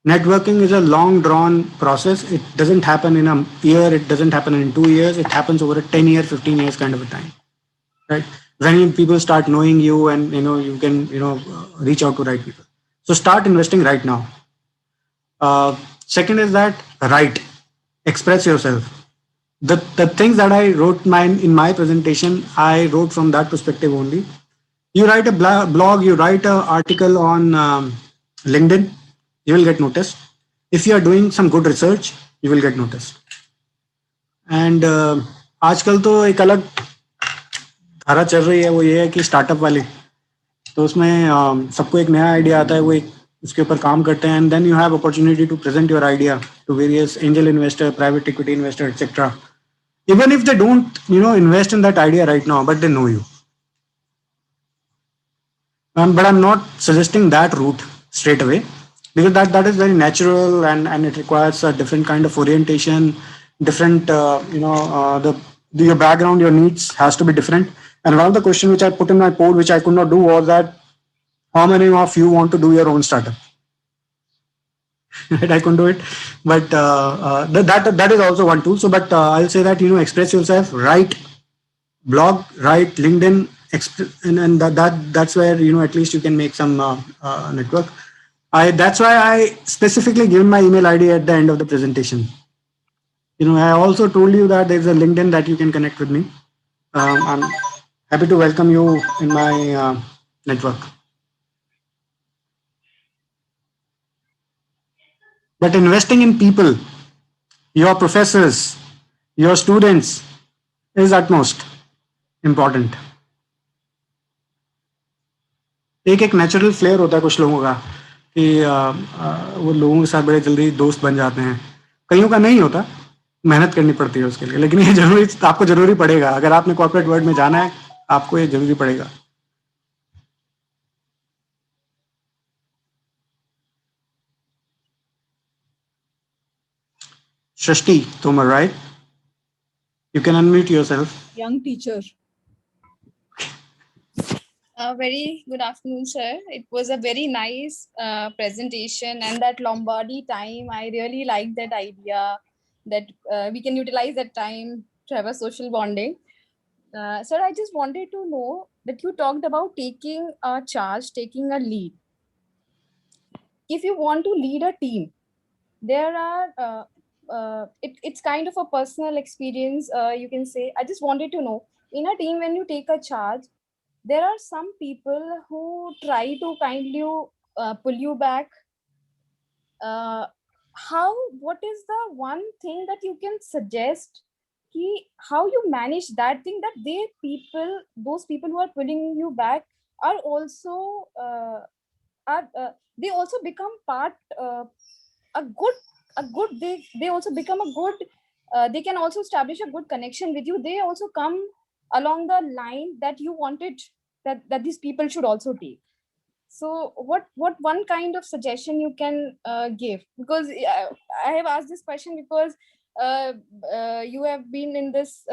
Networking is a long drawn process. It doesn't happen in a year, it doesn't happen in 2 years, it happens over a 10-year, 15 years kind of a time. Right? When people start knowing you and you can reach out to right people. So start investing right now. Second is that write, express yourself. The things that I wrote in my presentation, I wrote from that perspective only. You write a blog, you write an article on LinkedIn, you will get noticed. If you are doing some good research, you will get noticed. And आजकल तो एक अलग धारा चल रही है, वो ये है कि स्टार्टअप वाली. तो उसमें सबको एक नया आइडिया आता है, वो एक उसके ऊपर काम करते हैं, and then you have opportunity to present your idea to various angel investor, private equity investor, etcetera. Even if they don't, invest in that idea right now, but they know you. But I'm not suggesting that route straight away, because that is very natural, and it requires a different kind of orientation, different, your background, your needs has to be different. And one of the questions which I put in my poll, which I could not do, was that how many of you want to do your own startup? Right, I couldn't do it, but that is also one tool. So, but I'll say that express yourself, write blog, write LinkedIn, and that's where at least you can make some network. That's why I specifically given my email ID at the end of the presentation. I also told you that there's a LinkedIn that you can connect with me. I'm happy to welcome you in my network. But investing in people, your professors, your students, is utmost important. एक natural flare होता है कुछ लोगों का कि वो लोगों के साथ बड़े जल्दी दोस्त बन जाते हैं. कईयों का नहीं होता, मेहनत करनी पड़ती है उसके लिए, लेकिन ये आपको जरूरी पड़ेगा. अगर आपने कॉर्पोरेट वर्ल्ड में जाना है, आपको ये जरूरी पड़ेगा. Shrishti Tomar, right? You can unmute yourself. Young teacher. Very good afternoon, sir. It was a very nice presentation, and that Lombardy time, I really like that idea that we can utilize that time to have a social bonding. Sir, I just wanted to know that you talked about taking a charge, taking a lead. If you want to lead a team, there are it's kind of a personal experience, you can say. I just wanted to know, in a team when you take a charge, there are some people who try to kindly pull you back. What is the one thing that you can suggest, how you manage that thing, that those people who are pulling you back are also they also become part a good they also become a good they can also establish a good connection with you. They also come along the line that you wanted that these people should also take. So what one kind of suggestion you can give? Because I have asked this question because you have been in this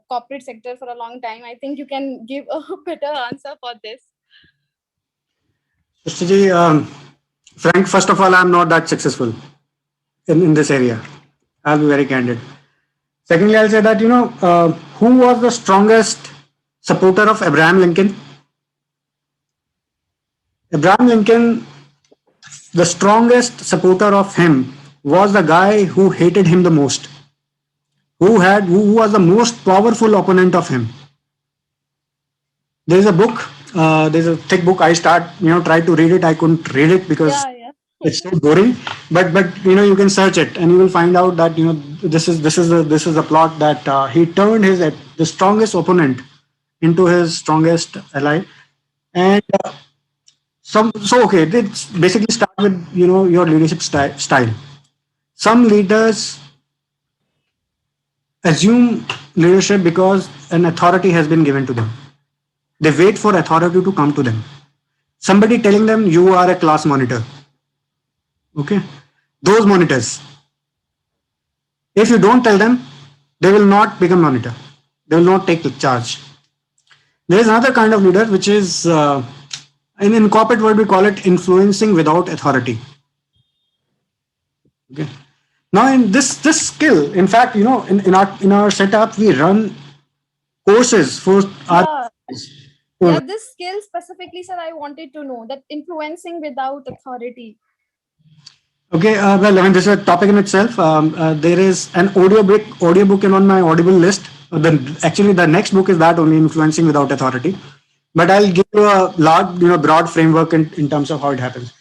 corporate sector for a long time. I think you can give a better answer for this. Srishti, Frank, first of all, I'm not that successful in this area. I'll be very candid. Secondly, I'll say that, who was the strongest supporter of Abraham Lincoln? Abraham Lincoln, the strongest supporter of him was the guy who hated him the most, who was the most powerful opponent of him. There's a book, there's a thick book. I tried to read it. I couldn't read it because it's so boring. But you can search it and you will find out that this is the plot that he turned the strongest opponent into his strongest ally. And so okay, it's basically start with your leadership style. Some leaders assume leadership because an authority has been given to them. They wait for authority to come to them. Somebody telling them you are a class monitor. Okay, those monitors, if you don't tell them, they will not become monitor. They will not take charge. There is another kind of leader which is in corporate world we call it influencing without authority. Okay. Now in this skill, in fact, in our setup we run courses for our. Yeah, this skill specifically, sir, I wanted to know that influencing without authority. Okay, well, I mean, this is a topic in itself. There is an audiobook on my Audible list. Actually, the next book is that only, influencing without authority. But I'll give you a large, broad framework in terms of how it happens.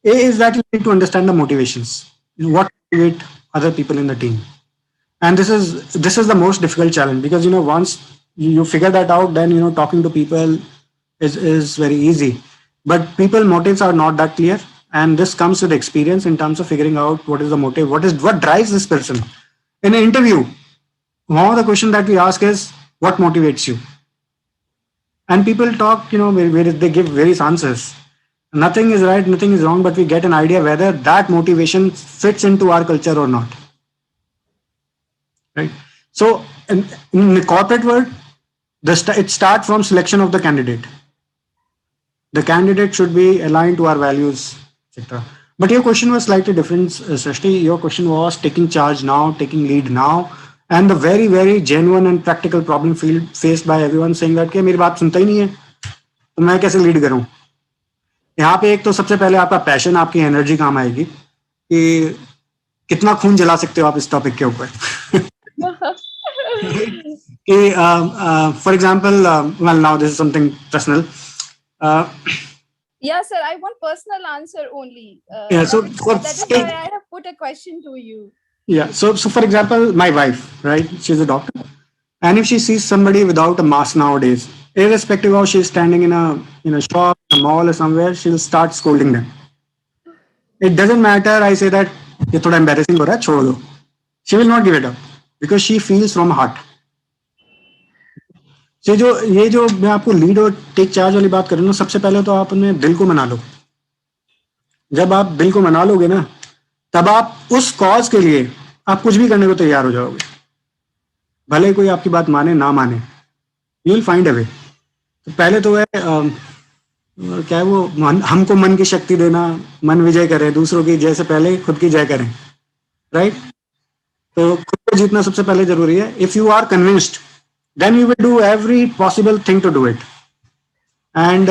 A is that you need to understand the motivations. What motivate other people in the team, and this is the most difficult challenge because once you figure that out, then talking to people is very easy. But people motives are not that clear. And this comes with experience in terms of figuring out what is the motive, what drives this person. In an interview, one of the questions that we ask is, what motivates you? And people talk, they give various answers. Nothing is right, nothing is wrong, but we get an idea whether that motivation fits into our culture or not. Right? So in the corporate world, it starts from selection of the candidate. The candidate should be aligned to our values, etc. But your question was slightly different, Srishti. Your question was taking charge now, taking lead now, and the very, very genuine and practical problem faced by everyone saying that कि मेरी बात सुनता ही नहीं है, तो मैं कैसे lead करूं? यहाँ पे एक तो सबसे पहले आपका पैशन, आपकी एनर्जी काम आएगी कि कितना खून जला सकते हो आप इस टॉपिक के ऊपर. For example, well, now this is something personal. Yeah, sir, I want personal answer only. Yeah, so that is why I have put a question to you. Yeah, so for example, my wife, right? She's a doctor, and if she sees somebody without a mask nowadays, irrespective of she's standing in a shop, a mall, or somewhere, she'll start scolding them. It doesn't matter. I say that ये थोड़ा embarrassing हो रहा है, छोड़ दो. She will not give it up because she feels from heart. So ये जो मैं आपको लीड और टेक चार्ज वाली बात कर रहा हूँ, सबसे पहले तो आप अपने दिल को मना लो. जब आप दिल को मना लोगे ना, तब आप उस कॉज के लिए आप कुछ भी करने को तैयार हो जाओगे. भले कोई आपकी बात माने ना माने, यू विल फाइंड अ वे. तो पहले तो है क्या है वो, हमको मन की शक्ति देना, मन विजय करें, दूसरों की जय से पहले खुद की जय करें. राइट? तो खुद को जीतना सबसे पहले जरूरी है. If you are convinced, then you will do every possible thing to do it. And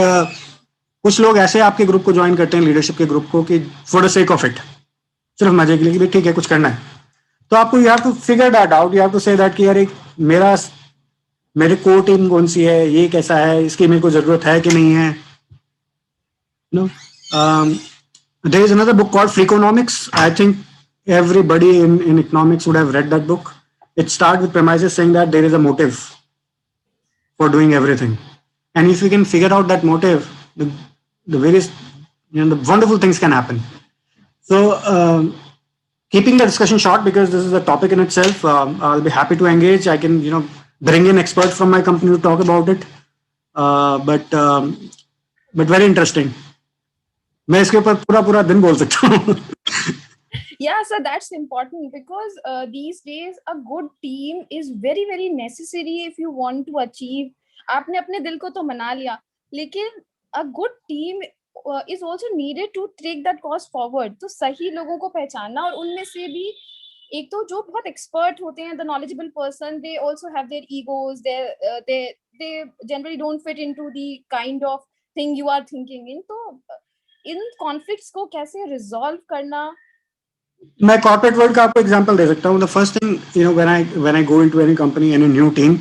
कुछ लोग ऐसे आपके ग्रुप को ज्वाइन करते हैं, लीडरशिप के ग्रुप को, कि for the sake of it, सिर्फ मजे के लिए कि ठीक है कुछ करना है. तो आपको you have to figure that out. You have to say that कि यार मेरे कोर टीम कौन सी है, ये कैसा है, इसकी मेरे को जरूरत है कि नहीं है. No. There is another book called Freakonomics. I think everybody in economics would have read that book. It starts with premises saying that there is a motive for doing everything, and if we can figure out that motive, the various the wonderful things can happen. So keeping the discussion short because this is a topic in itself. I'll be happy to engage. I can, bring in experts from my company to talk about it. But very interesting. मैं इसके ऊपर पूरा पूरा दिन बोल सकता हूँ. Yeah, so that's important because these days a good team is very very necessary if you want to achieve. आपने अपने दिल को तो मना लिया, लेकिन a good team is also needed to take that cause forward. तो सही लोगों को पहचानना, और उनमें से भी एक तो जो बहुत एक्सपर्ट होते हैं, the knowledgeable person, they also have their egos. They generally don't fit into the kind of thing you are thinking in. तो इन conflicts को कैसे resolve करना. मैं कॉर्पोरेट वर्ल्ड का आपको एग्जांपल दे सकता हूँ. The first thing when I go into any company, any new team,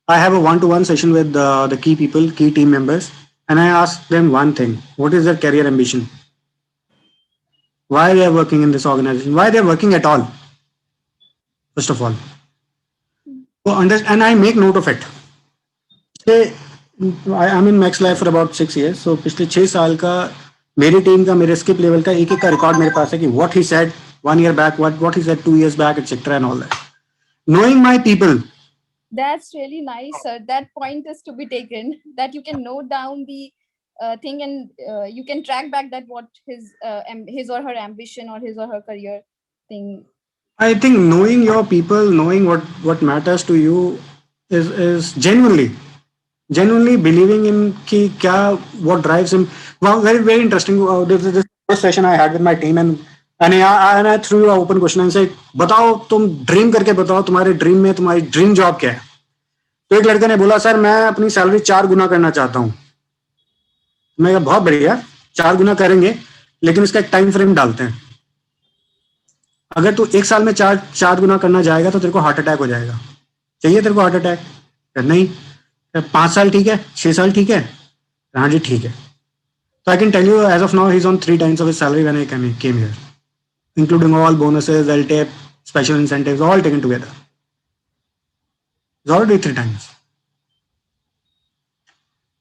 I have a one-to-one session with the key people, key team members, and I ask them one thing: what is their career ambition? Why they are working in this organization? Why they are working at all? First of all, and I make note of it. Say, I'm in Max Life for about 6 years, so पिछले 6 साल का मेरी team का, मेरे skip level का एक का record मेरे पास है कि what he said 1 year back, what he said 2 years back, etc. and all that. Knowing my people. That's really nice, sir. That point is to be taken, that you can note down the thing, and you can track back that what his or her ambition or his or her career thing. I think knowing your people, knowing what matters to you is genuinely believing in ki kya, what drives him. Wow, very very interesting. This first session I had with my team, and I threw an open question and said, बताओ तुम dream करके बताओ, तुम्हारे dream में तुम्हारी dream job क्या है. तो एक लड़के ने बोला, सर मैं अपनी सैलरी 4 गुना करना चाहता हूँ. मैं कहा बहुत बढ़िया, 4 गुना करेंगे, लेकिन इसका एक टाइम फ्रेम डालते हैं. अगर तू 1 साल में 4 गुना करना जाएगा तो तेरे को हार्ट अटैक हो जाएगा. चाहिए तेरे को हार्ट अटैक? नहीं. 5 साल ठीक है, 6 साल ठीक है. हाँ जी ठीक है. So I can tell you, as of now, he's on 3 times of his salary when I came here, including all bonuses, LTIP, special incentives, all taken together. He's already 3 times.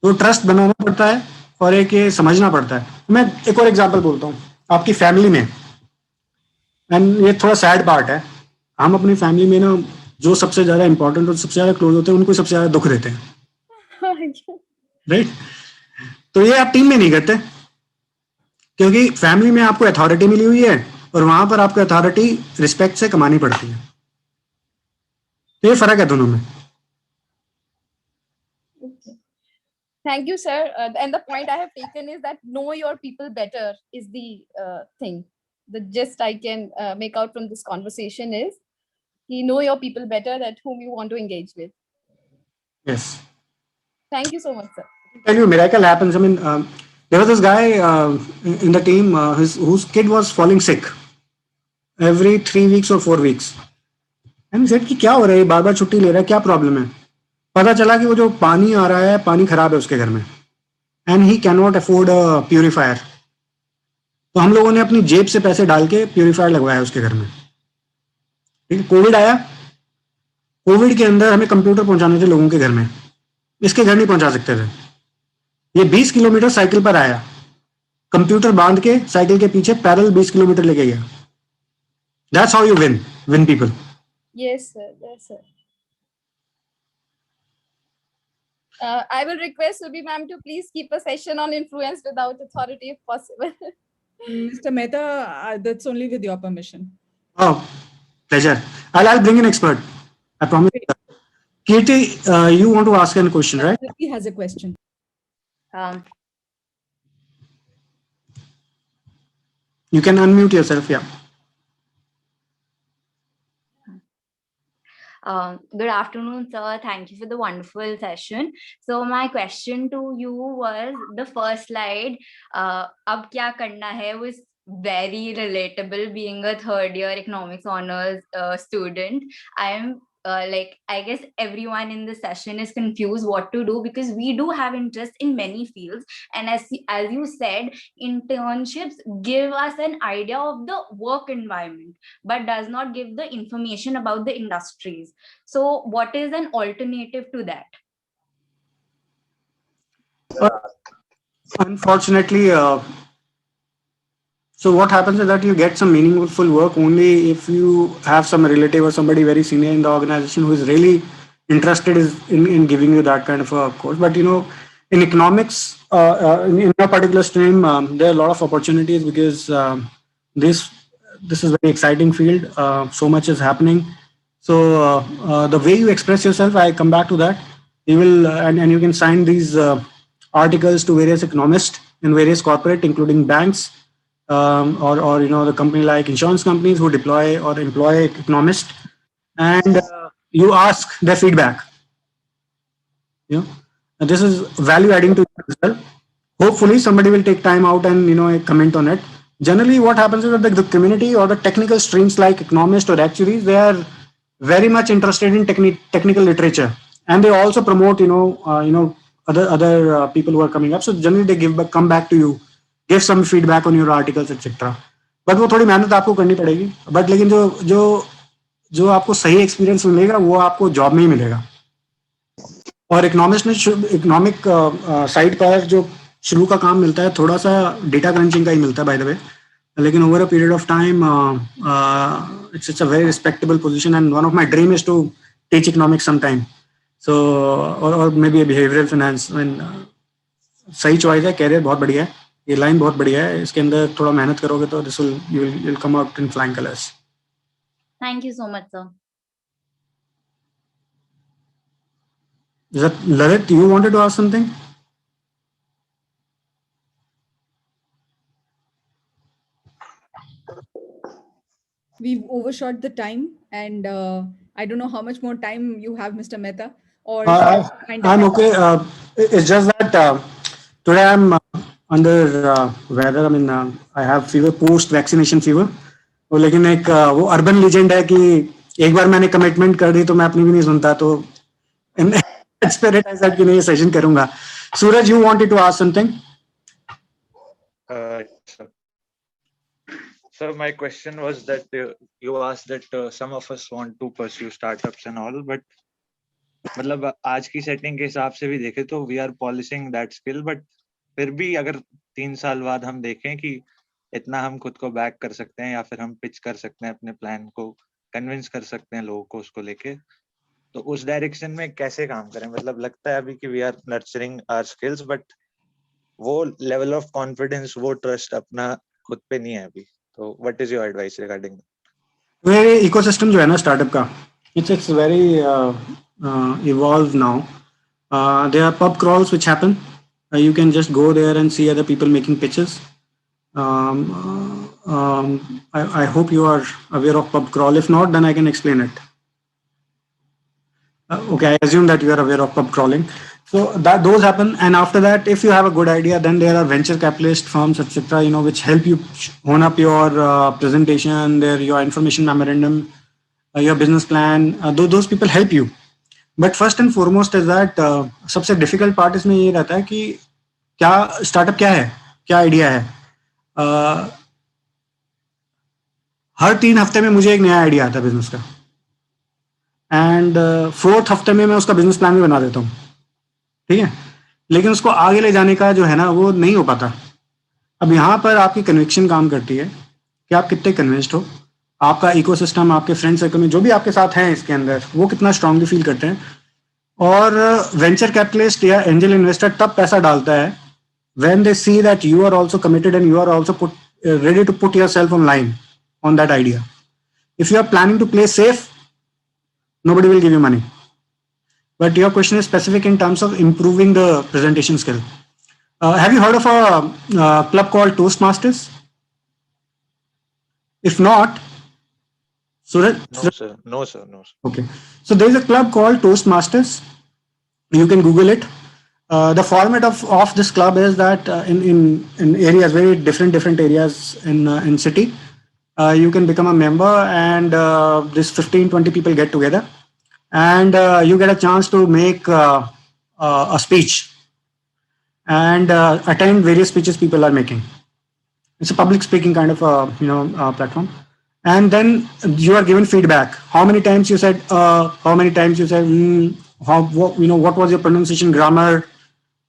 तो ट्रस्ट बनाना पड़ता है और एक ये समझना पड़ता है. मैं एक और एग्जांपल बोलता हूँ. आपकी फैमिली में, एंड ये थोड़ा सैड पार्ट है, हम अपनी फैमिली में ना जो सबसे ज्यादा इंपॉर्टेंट और सबसे ज्यादा क्लोज होते हैं उनको सबसे ज्यादा दुख देते हैं. राइट? तो ये आप टीम में नहीं करते, क्योंकि फैमिली में आपको अथॉरिटी मिली हुई है और वहां पर आपको अथॉरिटी रिस्पेक्ट से कमानी पड़ती है. तो ये फर्क है दोनों में. Thank you, sir. And the point I have taken is that know your people better is the thing. The gist I can make out from this conversation is you know your people better, that whom you want to engage with. Yes. Thank you so much, sir. I tell you, miracle happens. I mean, there was this guy in the team whose kid was falling sick every 3 weeks or 4 weeks. And he said कि क्या हो रहा है, बार बार छुट्टी ले रहा है, क्या प्रॉब्लम है. पता चला कि वो जो पानी आ रहा है, पानी खराब है उसके घर में, and he can not afford a purifier. तो हम लोगों ने अपनी जेब से पैसे डाल के प्यूरिफायर लगवाया उसके घर में. ठीक है. कोविड आया, कोविड के अंदर हमें कंप्यूटर पहुंचाने थे लोगों के घर में, इसके घर नहीं पहुंचा सकते थे. ये 20 किलोमीटर साइकिल पर आया, कंप्यूटर बांध के साइकिल के पीछे पैदल 20 किलोमीटर लेके गया. That's how you win people. Yes, sir. Yes, sir. I will request Subhi ma'am to please keep a session on influence without authority if possible. Mr. Mehta, that's only with your permission. Oh, pleasure. I'll bring an expert. I promise. Kirti, you want to ask a question, right? He has a question. You can unmute yourself, yeah. Good afternoon, sir. Thank you for the wonderful session. So my question to you was, the first slide, ab kya karna hai, was very relatable. Being a third year economics honors student, I am I guess everyone in this session is confused what to do, because we do have interest in many fields, and as you said, internships give us an idea of the work environment but does not give the information about the industries. So what is an alternative to that? Unfortunately, So what happens is that you get some meaningful work only if you have some relative or somebody very senior in the organization who is really interested in giving you that kind of a course. But in economics, in a particular stream, there are a lot of opportunities because this this is very exciting field. So much is happening. So the way you express yourself, I come back to that. You will and you can sign these articles to various economists in various corporate, including banks, or the company like insurance companies who deploy or employ economists, and you ask their feedback. And this is value adding to you as well. Hopefully somebody will take time out and comment on it. Generally what happens is that the community or the technical streams like economists or actuaries, they are very much interested in technical literature, and they also promote other people who are coming up. So generally they come back to you, give some feedback on your articles, etc. But वो थोड़ी मेहनत आपको करनी पड़ेगी, but लेकिन जो जो जो आपको सही एक्सपीरियंस मिलेगा वो आपको जॉब में ही मिलेगा. और इकोनॉमिक्स में इकोनॉमिक साइड पर जो शुरू का काम मिलता है थोड़ा सा डेटा क्रंचिंग का ही मिलता है बाय द वे, लेकिन over a period of time it's a very respectable position, and one of my dream is to teach economics sometime. So or maybe a behavioral finance. सही choice है, career बहुत बढ़िया है, ये line बहुत बढ़िया है, इसके अंदर थोड़ा मेहनत करोगे तो this will come out in flying colours. Thank you so much, sir. Is that Lalit, you wanted to ask something? We've overshot the time, and I don't know how much more time you have, Mr. Mehta. Or I'm okay. It's just that today I'm under weather. I mean, I have fever, post-vaccination fever. लेकिन एक वो urban legend है कि एक बार मैंने commitment कर दी तो मैं अपनी भी नहीं सुनता, तो spirit I said कि नहीं, सेशन करूंगा. Suraj, you wanted to ask something? So my question was that you asked that some of us want to pursue startups and all, but मतलब आज की सेटिंग के हिसाब से भी देखें तो we are polishing that skill, but फिर भी अगर 3 साल बाद हम देखें कि इतना हम खुद को बैक कर सकते हैं या फिर हम पिच कर सकते हैं अपने प्लान को, कन्विंस कर सकते हैं लोगों को उसको लेके, तो उस डायरेक्शन में कैसे काम करें? मतलब लगता है अभी कि we are nurturing our skills, but वो लेवल ऑफ कॉन्फिडेंस, वो ट्रस्ट अपना खुद पे नहीं है अभी. तो what is your advice regarding मेरे इकोसिस्टम जो है ना स्टार्टअप का, it's very evolve now. There are pub crawls which happen. You can just go there and see other people making pitches. I hope you are aware of pub crawl. If not, then I can explain it. Okay, I assume that you are aware of pub crawling. So that those happen, and after that, if you have a good idea, then there are venture capitalist firms, etc. Which help you hone up your presentation, your information memorandum, your business plan. Those people help you. But first and foremost is that सबसे difficult part इसमें ये रहता है कि क्या startup क्या है, क्या idea है. हर 3 हफ्ते में मुझे एक नया आइडिया आता है बिजनेस का, एंड 4th हफ्ते में मैं उसका बिजनेस प्लान भी बना देता हूँ, ठीक है, लेकिन उसको आगे ले जाने का जो है ना वो नहीं हो पाता. अब यहाँ पर आपकी कन्विक्शन काम करती है कि आप कितने कन्विंस्ड हो, आपका इकोसिस्टम, आपके फ्रेंड सर्कल में जो भी आपके साथ हैं इसके अंदर, वो कितना स्ट्रांगली फील करते हैं. और वेंचर कैपिटलिस्ट या एंजल इन्वेस्टर तब पैसा डालता है when they see that you are also committed and you are also ready to put yourself on line on that idea. If you are planning to play safe, nobody will give you money. But your question is specific in terms of improving the presentation skill. Have you heard of a club called Toastmasters? If not, No sir. Okay, so there is a club called Toastmasters. You can Google it. The format of this club is that in areas, very different areas in city, you can become a member, and this 15-20 people get together, and you get a chance to make a speech and attend various speeches people are making. It's a public speaking kind of platform, and then you are given feedback. How many times you said what was your pronunciation, grammar.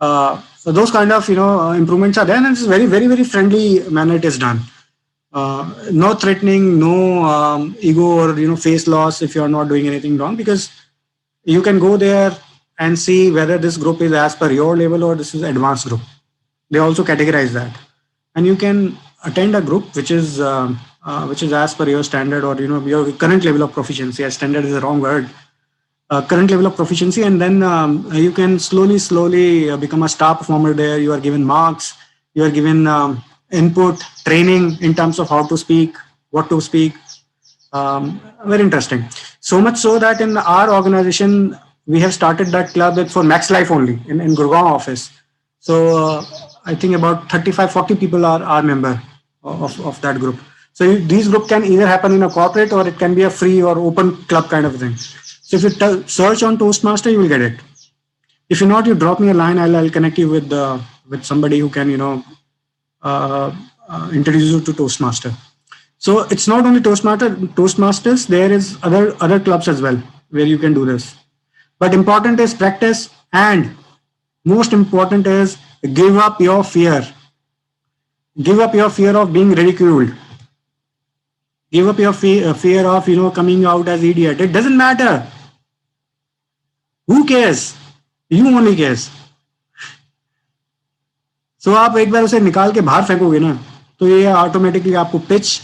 So those kind of improvements are there, and it's very, very, very friendly manner it is done. No threatening, no ego or face loss if you are not doing anything wrong, because you can go there and see whether this group is as per your level or this is advanced group. They also categorize that, and you can attend a group which is as per your standard or your current level of proficiency. As standard is the wrong word. Current level of proficiency, and then you can slowly become a star performer there. You are given marks, you are given input, training in terms of how to speak, what to speak. Very interesting. So much so that in our organization, we have started that club for Max Life only in Gurgaon office. So I think about 35-40 people are our member of that group. So these group can either happen in a corporate or it can be a free or open club kind of thing. So if you search on Toastmaster, you will get it. If you not, you drop me a line. I'll connect you with somebody who can introduce you to Toastmaster. So it's not only Toastmasters. There is other clubs as well where you can do this. But important is practice, and most important is give up your fear. Give up your fear of being ridiculed. Give up your fear of coming out as idiot. It doesn't matter. Who cares? You only cares. So आप एक बार उसे निकाल के बाहर फेंकोगे ना, तो ये automatically आपको पिच,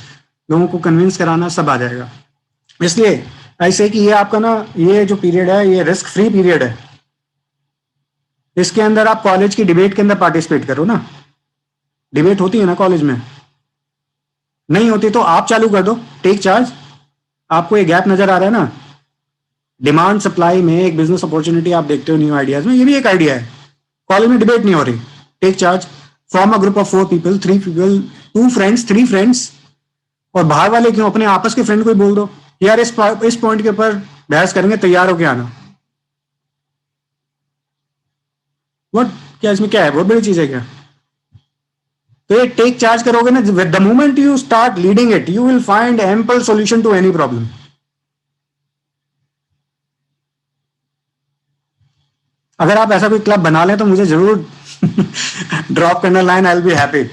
लोगों को कन्विंस कराना सब आ जाएगा. इसलिए ऐसे कि ये आपका ना, ये जो पीरियड है ये रिस्क फ्री पीरियड है. इसके अंदर आप कॉलेज की डिबेट के अंदर पार्टिसिपेट करो ना. डिबेट होती है ना कॉलेज में, नहीं होती तो आप चालू कर दो, टेक चार्ज. आपको ये गैप नजर आ रहा है ना, डिमांड सप्लाई में एक बिजनेस अपॉर्चुनिटी आप देखते हो न्यू आइडियाज में, ये भी एक आइडिया है. कॉलेज में डिबेट नहीं हो रही, take charge, form a group of 4 people, 3 people, 2 friends, 3 friends. और बाहर वाले क्यों, अपने आपस के फ्रेंड को ही बोल दो यार इस पॉइंट के ऊपर बहस करेंगे, तैयार होके आना. व्हाट, क्या इसमें क्या है, बहुत बड़ी चीज है क्या? तो ये टेक चार्ज करोगे ना, the moment you start leading it, you will find ample solution to any problem. अगर आप ऐसा कोई क्लब बना लें तो मुझे जरूर ड्रॉप करना line, I will be happy.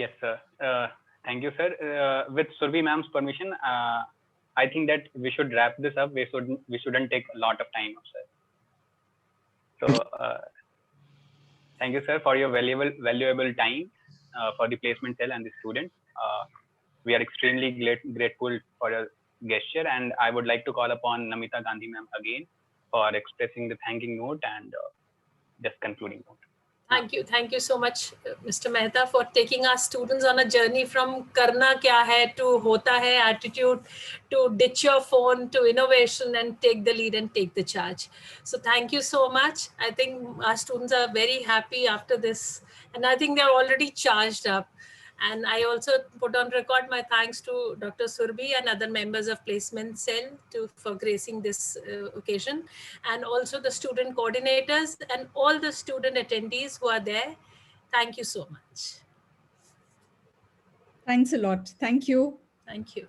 Yes, sir. Thank you, sir. With Surbi ma'am's permission, I think that we should wrap this up. We shouldn't take a lot of time, sir. So, thank you, sir, for your valuable time for the placement cell and the students. We are extremely grateful for your gesture, and I would like to call upon Namita Gandhi ma'am again for expressing the thanking note and just concluding note. Thank you so much, Mr. Mehta, for taking our students on a journey from karna kya hai to hota hai attitude, to ditch your phone, to innovation and take the lead and take the charge. So thank you so much. I think our students are very happy after this, and I think they're already charged up. And I also put on record my thanks to Dr. Surbi and other members of Placement Cell for gracing this occasion, and also the student coordinators and all the student attendees who are there. Thank you so much. Thanks a lot. Thank you. Thank you.